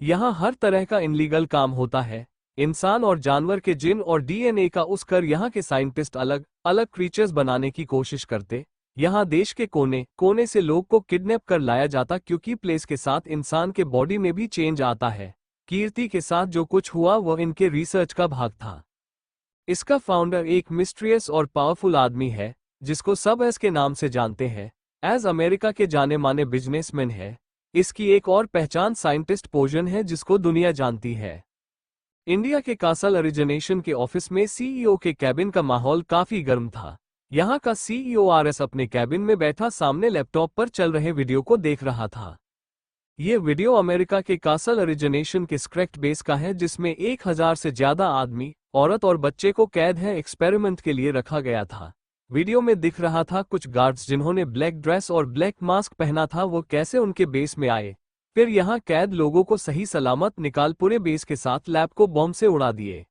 यहाँ हर तरह का इनलीगल काम होता है। इंसान और जानवर के जिन और डीएनए का उस कर यहाँ के साइंटिस्ट अलग अलग क्रीचर्स बनाने की कोशिश करते। यहाँ देश के कोने कोने से लोग को किडनैप कर लाया जाता, क्योंकि प्लेस के साथ इंसान के बॉडी में भी चेंज आता है। कीर्ति के साथ जो कुछ हुआ वह इनके रिसर्च का भाग था। इसका फाउंडर एक मिस्ट्रियस और पावरफुल आदमी है, जिसको सब एस के नाम से जानते हैं। एज अमेरिका के जाने माने बिजनेसमैन है। इसकी एक और पहचान साइंटिस्ट पोजन है, जिसको दुनिया जानती है। इंडिया के कासल ओरिजिनेशन के ऑफिस में सीईओ के कैबिन का माहौल काफी गर्म था। यहाँ का सीईओ आरएस अपने कैबिन में बैठा सामने लैपटॉप पर चल रहे वीडियो को देख रहा था। ये वीडियो अमेरिका के कासल ओरिजिनेशन के स्क्रैक्ट बेस का है, जिसमें 1000 से ज्यादा आदमी, औरत और बच्चे को कैद है एक्सपेरिमेंट के लिए रखा गया था। वीडियो में दिख रहा था कुछ गार्ड्स जिन्होंने ब्लैक ड्रेस और ब्लैक मास्क पहना था, वो कैसे उनके बेस में आए, फिर यहाँ कैद लोगों को सही सलामत निकाल पूरे बेस के साथ लैब को बॉम्ब से उड़ा दिए।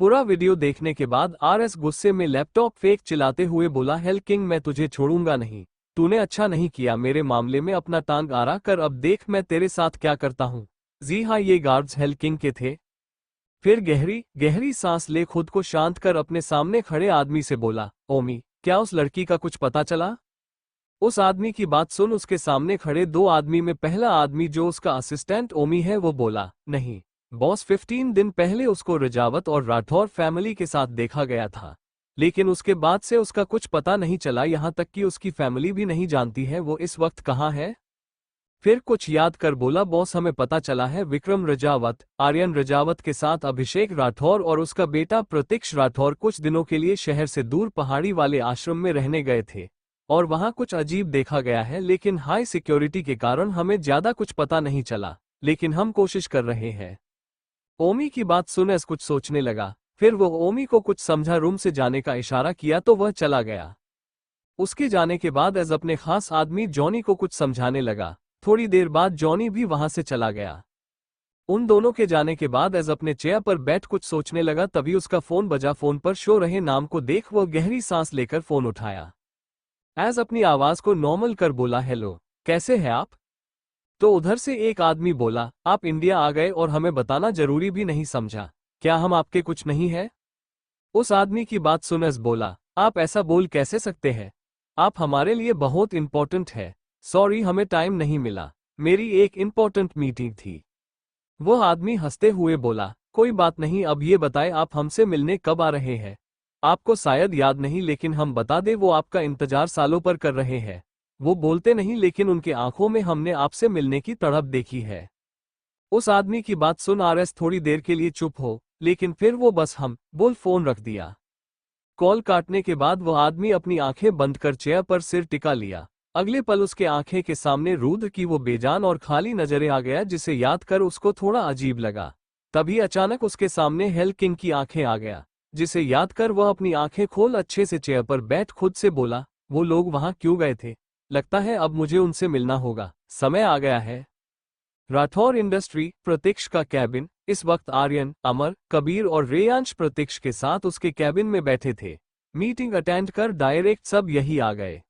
पूरा वीडियो देखने के बाद आरएस गुस्से में लैपटॉप फेंक चिल्लाते हुए बोला, हेल किंग मैं तुझे छोड़ूंगा नहीं। तूने अच्छा नहीं किया मेरे मामले में अपना टांग आरा कर, अब देख मैं तेरे साथ क्या करता हूँ। जी हाँ, ये गार्ड्स हेल किंग के थे। फिर गहरी गहरी सांस ले खुद को शांत कर अपने सामने खड़े आदमी से बोला, ओमी क्या उस लड़की का कुछ पता चला। उस आदमी की बात सुन उसके सामने खड़े 2 आदमी में पहला आदमी जो उसका असिस्टेंट ओमी है वो बोला, नहीं बॉस, 15 दिन पहले उसको रजावत और राठौर फैमिली के साथ देखा गया था, लेकिन उसके बाद से उसका कुछ पता नहीं चला, यहाँ तक कि उसकी फैमिली भी नहीं जानती है वो इस वक्त कहाँ है। फिर कुछ याद कर बोला, बॉस हमें पता चला है विक्रम रजावत, आर्यन रजावत के साथ अभिषेक राठौर और उसका बेटा प्रतीक्ष राठौर कुछ दिनों के लिए शहर से दूर पहाड़ी वाले आश्रम में रहने गए थे और वहां कुछ अजीब देखा गया है, लेकिन हाई सिक्योरिटी के कारण हमें ज्यादा कुछ पता नहीं चला, लेकिन हम कोशिश कर रहे हैं। ओमी की बात सुन एस कुछ सोचने लगा, फिर वो ओमी को कुछ समझा रूम से जाने का इशारा किया तो वह चला गया। उसके जाने के बाद एज अपने खास आदमी जॉनी को कुछ समझाने लगा। थोड़ी देर बाद जॉनी भी वहां से चला गया। उन दोनों के जाने के बाद एज अपने चेयर पर बैठ कुछ सोचने लगा, तभी उसका फोन बजा। फोन पर शो रहे नाम को देख वह गहरी सांस लेकर फोन उठाया। एज अपनी आवाज को नॉर्मल कर बोला, हेलो, कैसे हैं आप? तो उधर से एक आदमी बोला, आप इंडिया आ गए और हमें बताना जरूरी भी नहीं समझा, क्या हम आपके कुछ नहीं है? उस आदमी की बात सुन एस बोला, आप ऐसा बोल कैसे सकते हैं? आप हमारे लिए बहुत इंपॉर्टेंट है। सॉरी, हमें टाइम नहीं मिला, मेरी एक इंपॉर्टेंट मीटिंग थी। वह आदमी हंसते हुए बोला, कोई बात नहीं, अब ये बताएं आप हमसे मिलने कब आ रहे हैं? आपको शायद याद नहीं, लेकिन हम बता दें वो आपका इंतजार सालों पर कर रहे हैं। वो बोलते नहीं, लेकिन उनके आंखों में हमने आपसे मिलने की तड़प देखी है। उस आदमी की बात सुन आरएस थोड़ी देर के लिए चुप हो, लेकिन फिर वो बस हम बोल फोन रख दिया। कॉल काटने के बाद वह आदमी अपनी आंखें बंद कर चेयर पर सिर टिका लिया। अगले पल उसके आंखें के सामने रुद्र की वो बेजान और खाली नजरें आ गया, जिसे याद कर उसको थोड़ा अजीब लगा। तभी अचानक उसके सामने हेल किंग की आंखें आ गया, जिसे याद कर वह अपनी आंखें खोल अच्छे से चेयर पर बैठ खुद से बोला, वो लोग वहां क्यों गए थे? लगता है अब मुझे उनसे मिलना होगा, समय आ गया है। राठौर इंडस्ट्री प्रतीक्ष का कैबिन। इस वक्त आर्यन, अमर, कबीर और रेयांश प्रतीक्ष के साथ उसके कैबिन में बैठे थे। मीटिंग अटेंड कर डायरेक्ट सब यही आ गए।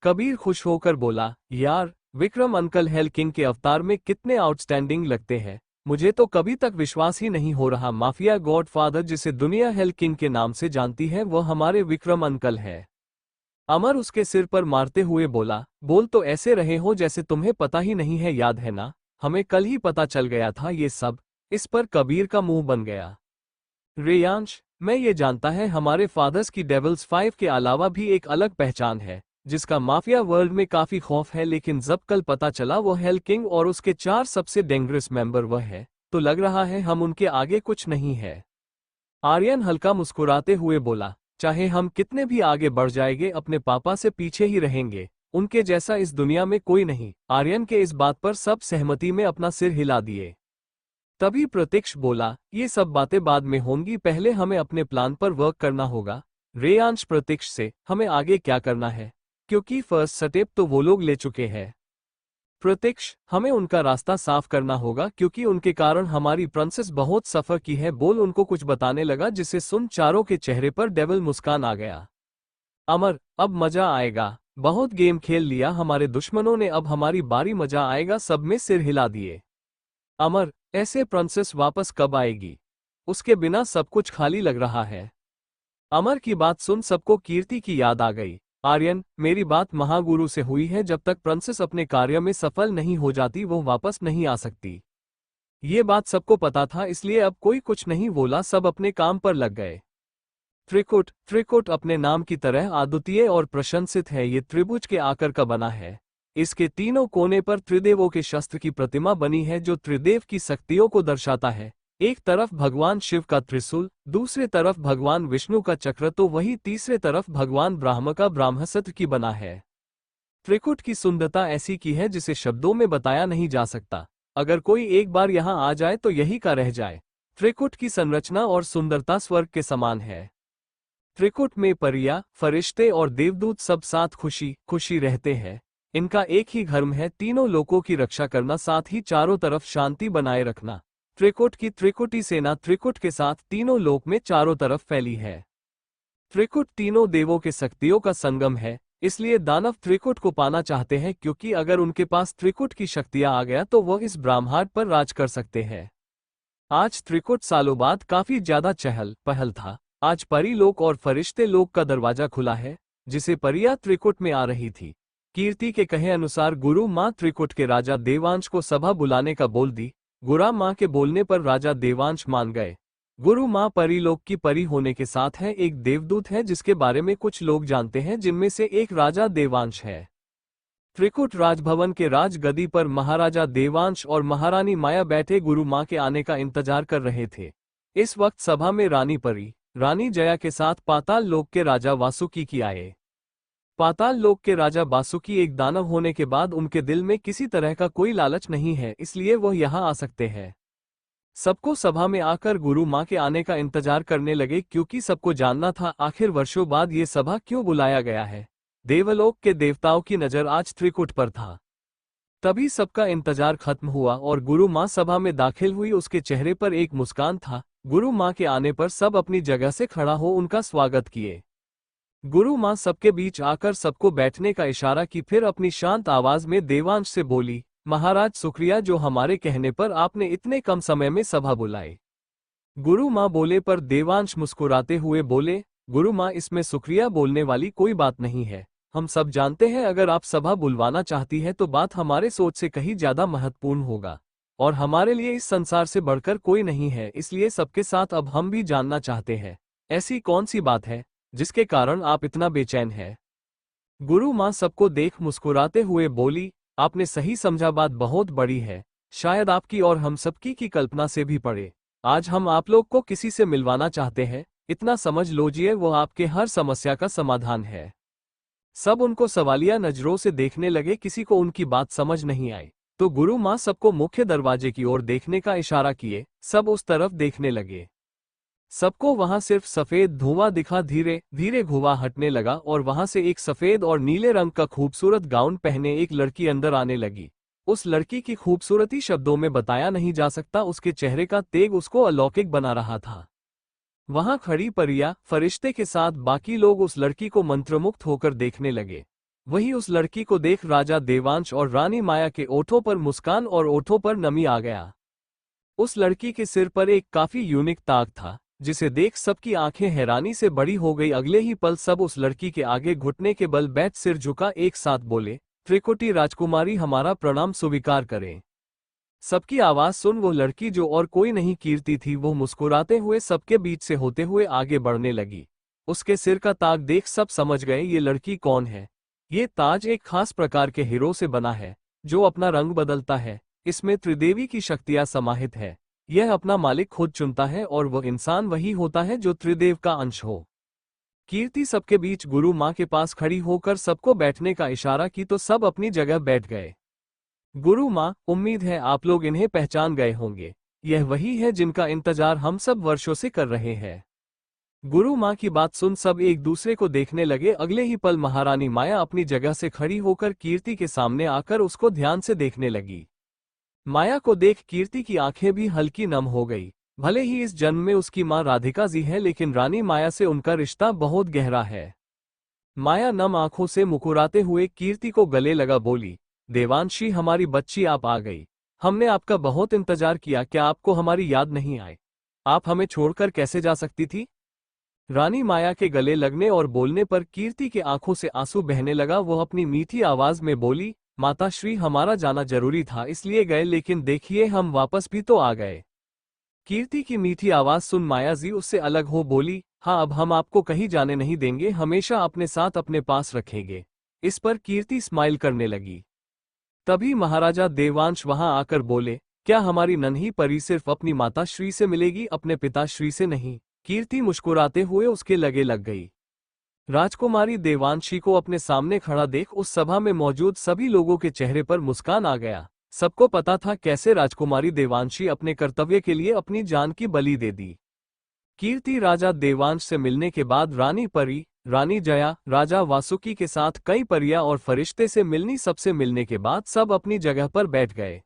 कबीर खुश होकर बोला, यार विक्रम अंकल हेल किंग के अवतार में कितने आउटस्टैंडिंग लगते हैं। मुझे तो कभी तक विश्वास ही नहीं हो रहा माफिया गॉडफादर जिसे दुनिया हेल किंग के नाम से जानती है वो हमारे विक्रम अंकल है। अमर उसके सिर पर मारते हुए बोला, बोल तो ऐसे रहे हो जैसे तुम्हें पता ही नहीं है, याद है ना, हमें कल ही पता चल गया था ये सब। इस पर कबीर का मुंह बन गया। रेयांश, मैं ये जानता है हमारे फादर्स की डेविल्स 5 के अलावा भी एक अलग पहचान है, जिसका माफिया वर्ल्ड में काफी खौफ है, लेकिन जब कल पता चला वो हेल किंग और उसके 4 सबसे डेंजरस मेंबर वह है, तो लग रहा है हम उनके आगे कुछ नहीं है। आर्यन हल्का मुस्कुराते हुए बोला, चाहे हम कितने भी आगे बढ़ जाएंगे अपने पापा से पीछे ही रहेंगे, उनके जैसा इस दुनिया में कोई नहीं। आर्यन के इस बात पर सब सहमति में अपना सिर हिला दिए। तभी प्रतीक्ष बोला, ये सब बातें बाद में होंगी, पहले हमें अपने प्लान पर वर्क करना होगा। रेयांश प्रतीक्ष से, हमें आगे क्या करना है, क्योंकि फर्स्ट स्टेप तो वो लोग ले चुके हैं। प्रतीक्ष, हमें उनका रास्ता साफ करना होगा, क्योंकि उनके कारण हमारी प्रिंसेस बहुत सफर की है। बोल उनको कुछ बताने लगा, जिसे सुन चारों के चेहरे पर डेविल मुस्कान आ गया। अमर, अब मजा आएगा, बहुत गेम खेल लिया हमारे दुश्मनों ने, अब हमारी बारी, मजा आएगा। सब में सिर हिला दिए। अमर, ऐसे प्रिंसेस वापस कब आएगी? उसके बिना सब कुछ खाली लग रहा है। अमर की बात सुन सबको कीर्ति की याद आ गई। आर्यन, मेरी बात महागुरु से हुई है, जब तक प्रिंसेस अपने कार्य में सफल नहीं हो जाती वो वापस नहीं आ सकती। ये बात सबको पता था, इसलिए अब कोई कुछ नहीं बोला, सब अपने काम पर लग गए। त्रिकुट, त्रिकुट अपने नाम की तरह अद्वितीय और प्रशंसित है। ये त्रिभुज के आकार का बना है। इसके तीनों कोने पर त्रिदेवों के शस्त्र की प्रतिमा बनी है, जो त्रिदेव की शक्तियों को दर्शाता है। एक तरफ भगवान शिव का त्रिशूल, दूसरे तरफ भगवान विष्णु का चक्र, तो वही तीसरे तरफ भगवान ब्रह्म का ब्रह्मस्त्र की बना है। त्रिकुट की सुंदरता ऐसी की है जिसे शब्दों में बताया नहीं जा सकता। अगर कोई एक बार यहाँ आ जाए तो यही का रह जाए। त्रिकुट की संरचना और सुंदरता स्वर्ग के समान है। त्रिकुट में परियां, फरिश्ते और देवदूत सब साथ खुशी खुशी रहते हैं। इनका एक ही धर्म है, तीनों लोकों की रक्षा करना, साथ ही चारों तरफ शांति बनाए रखना। त्रिकुट की त्रिकुटी सेना त्रिकुट के साथ तीनों लोक में चारों तरफ फैली है। त्रिकुट तीनों देवों के शक्तियों का संगम है, इसलिए दानव त्रिकुट को पाना चाहते हैं, क्योंकि अगर उनके पास त्रिकुट की शक्तियां आ गया तो वह इस ब्रह्मांड पर राज कर सकते हैं। आज त्रिकुट सालों बाद काफी ज्यादा चहल पहल था। आज परी लोक और फरिश्ते लोक का दरवाजा खुला है, जिसे परियां त्रिकुट में आ रही थी। कीर्ति के कहे अनुसार गुरु माँ त्रिकुट के राजा देवांश को सभा बुलाने का बोल दी। गुरा माँ के बोलने पर राजा देवांश मान गए। गुरु माँ परीलोक की परी होने के साथ है, एक देवदूत है जिसके बारे में कुछ लोग जानते हैं, जिनमें से एक राजा देवांश है। त्रिकुट राजभवन के राज गद्दी पर महाराजा देवांश और महारानी माया बैठे गुरु माँ के आने का इंतजार कर रहे थे। इस वक्त सभा में रानी परी, रानी जया के साथ पाताल लोक के राजा वासुकी की आए। पाताल लोक के राजा वासुकी एक दानव होने के बाद उनके दिल में किसी तरह का कोई लालच नहीं है, इसलिए वह यहाँ आ सकते हैं। सबको सभा में आकर गुरु माँ के आने का इंतजार करने लगे, क्योंकि सबको जानना था आखिर वर्षों बाद ये सभा क्यों बुलाया गया है। देवलोक के देवताओं की नजर आज त्रिकुट पर था। तभी सबका इंतजार खत्म हुआ और गुरु माँ सभा में दाखिल हुई। उसके चेहरे पर एक मुस्कान था। गुरु माँ के आने पर सब अपनी जगह से खड़ा हो उनका स्वागत किए। गुरु माँ सबके बीच आकर सबको बैठने का इशारा की, फिर अपनी शांत आवाज में देवांश से बोली, महाराज शुक्रिया जो हमारे कहने पर आपने इतने कम समय में सभा बुलाई। गुरु माँ बोले पर देवांश मुस्कुराते हुए बोले, गुरु माँ इसमें शुक्रिया बोलने वाली कोई बात नहीं है। हम सब जानते हैं अगर आप सभा बुलवाना चाहती है तो बात हमारे सोच से कहीं ज्यादा महत्वपूर्ण होगा और हमारे लिए इस संसार से बढ़कर कोई नहीं है, इसलिए सबके साथ अब हम भी जानना चाहते हैं ऐसी कौन सी बात है जिसके कारण आप इतना बेचैन है। गुरु माँ सबको देख मुस्कुराते हुए बोली, आपने सही समझा, बात बहुत बड़ी है, शायद आपकी और हम सबकी की कल्पना से भी परे। आज हम आप लोग को किसी से मिलवाना चाहते हैं, इतना समझ लीजिए वो आपके हर समस्या का समाधान है। सब उनको सवालिया नजरों से देखने लगे, किसी को उनकी बात समझ नहीं आई तो गुरु माँ सबको मुख्य दरवाजे की ओर देखने का इशारा किए। सब उस तरफ देखने लगे। सबको वहां सिर्फ सफेद धुआं दिखा। धीरे धीरे धुआं हटने लगा और वहां से एक सफेद और नीले रंग का खूबसूरत गाउन पहने एक लड़की अंदर आने लगी। उस लड़की की खूबसूरती शब्दों में बताया नहीं जा सकता, उसके चेहरे का तेज उसको अलौकिक बना रहा था। वहां खड़ी परिया फरिश्ते के साथ बाकी लोग उस लड़की को मंत्रमुग्ध होकर देखने लगे। वही उस लड़की को देख राजा देवांश और रानी माया के ओठों पर मुस्कान और ओठों पर नमी आ गया। उस लड़की के सिर पर एक काफी यूनिक ताज था जिसे देख सबकी आंखें हैरानी से बड़ी हो गई। अगले ही पल सब उस लड़की के आगे घुटने के बल बैठ सिर झुका एक साथ बोले, त्रिकुटी राजकुमारी हमारा प्रणाम स्वीकार करें। सबकी आवाज सुन वो लड़की जो और कोई नहीं कीर्ति थी, वो मुस्कुराते हुए सबके बीच से होते हुए आगे बढ़ने लगी। उसके सिर का ताज देख सब समझ गए ये लड़की कौन है। ये ताज एक खास प्रकार के हीरो से बना है जो अपना रंग बदलता है। इसमें त्रिदेवी की शक्तियां समाहित है। यह अपना मालिक खुद चुनता है और वह इंसान वही होता है जो त्रिदेव का अंश हो। कीर्ति सबके बीच गुरु माँ के पास खड़ी होकर सबको बैठने का इशारा की तो सब अपनी जगह बैठ गए। गुरु माँ, उम्मीद है आप लोग इन्हें पहचान गए होंगे। यह वही है जिनका इंतजार हम सब वर्षों से कर रहे हैं। गुरु माँ की बात सुन सब एक दूसरे को देखने लगे। अगले ही पल महारानी माया अपनी जगह से खड़ी होकर कीर्ति के सामने आकर उसको ध्यान से देखने लगी। माया को देख कीर्ति की आंखें भी हल्की नम हो गई। भले ही इस जन्म में उसकी माँ राधिका जी है, लेकिन रानी माया से उनका रिश्ता बहुत गहरा है। माया नम आंखों से मुकुराते हुए कीर्ति को गले लगा बोली, देवांशी हमारी बच्ची आप आ गई। हमने आपका बहुत इंतजार किया, क्या आपको हमारी याद नहीं आई? आप हमें छोड़कर कैसे जा सकती थी? रानी माया के गले लगने और बोलने पर कीर्ति के आंखों से आंसू बहने लगा। वह अपनी मीठी आवाज में बोली, माता श्री हमारा जाना जरूरी था इसलिए गए, लेकिन देखिए हम वापस भी तो आ गए। कीर्ति की मीठी आवाज सुन माया जी उससे अलग हो बोली, हाँ अब हम आपको कहीं जाने नहीं देंगे, हमेशा अपने साथ अपने पास रखेंगे। इस पर कीर्ति स्माइल करने लगी। तभी महाराजा देवांश वहां आकर बोले, क्या हमारी नन्ही परी सिर्फ अपनी माता श्री से मिलेगी, अपने पिता श्री से नहीं? कीर्ति मुस्कुराते हुए उसके लगे लग गई। राजकुमारी देवांशी को अपने सामने खड़ा देख उस सभा में मौजूद सभी लोगों के चेहरे पर मुस्कान आ गया। सबको पता था कैसे राजकुमारी देवांशी अपने कर्तव्य के लिए अपनी जान की बलि दे दी। कीर्ति राजा देवांश से मिलने के बाद रानी परी, रानी जया, राजा वासुकी के साथ कई परियां और फरिश्ते से मिलनी। सबसे मिलने के बाद सब अपनी जगह पर बैठ गए।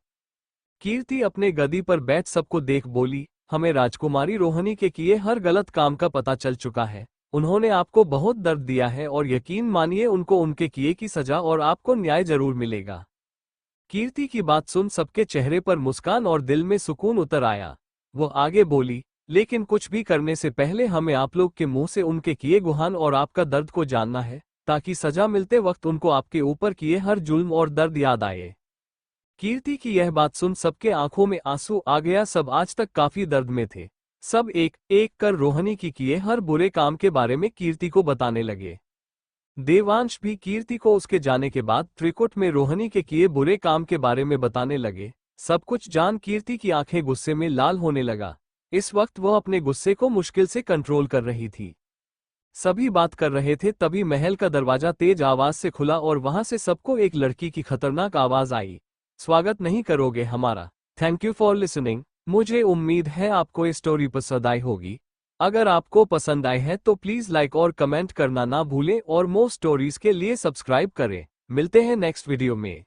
कीर्ति अपने गदी पर बैठ सबको देख बोली, हमें राजकुमारी रोहिणी के किए हर गलत काम का पता चल चुका है। उन्होंने आपको बहुत दर्द दिया है और यकीन मानिए उनको उनके किए की सजा और आपको न्याय जरूर मिलेगा। कीर्ति की बात सुन सबके चेहरे पर मुस्कान और दिल में सुकून उतर आया। वो आगे बोली, लेकिन कुछ भी करने से पहले हमें आप लोग के मुंह से उनके किए गुहान और आपका दर्द को जानना है, ताकि सजा मिलते वक्त उनको आपके ऊपर किए हर जुल्म और दर्द याद आए। कीर्ति की यह बात सुन सबके आंखों में आंसू आ गया। सब आज तक काफी दर्द में थे। सब एक एक कर रोहिणी की किए हर बुरे काम के बारे में कीर्ति को बताने लगे। देवांश भी कीर्ति को उसके जाने के बाद त्रिकुट में रोहिणी के किए बुरे काम के बारे में बताने लगे। सब कुछ जान कीर्ति की आंखें गुस्से में लाल होने लगा। इस वक्त वह अपने गुस्से को मुश्किल से कंट्रोल कर रही थी। सभी बात कर रहे थे तभी महल का दरवाजा तेज आवाज से खुला और वहां से सबको एक लड़की की खतरनाक आवाज आई, स्वागत नहीं करोगे हमारा? Thank you for listening. मुझे उम्मीद है आपको ये स्टोरी पसंद आई होगी। अगर आपको पसंद आई है तो प्लीज लाइक और कमेंट करना ना भूलें और मोर स्टोरीज के लिए सब्सक्राइब करें। मिलते हैं नेक्स्ट वीडियो में।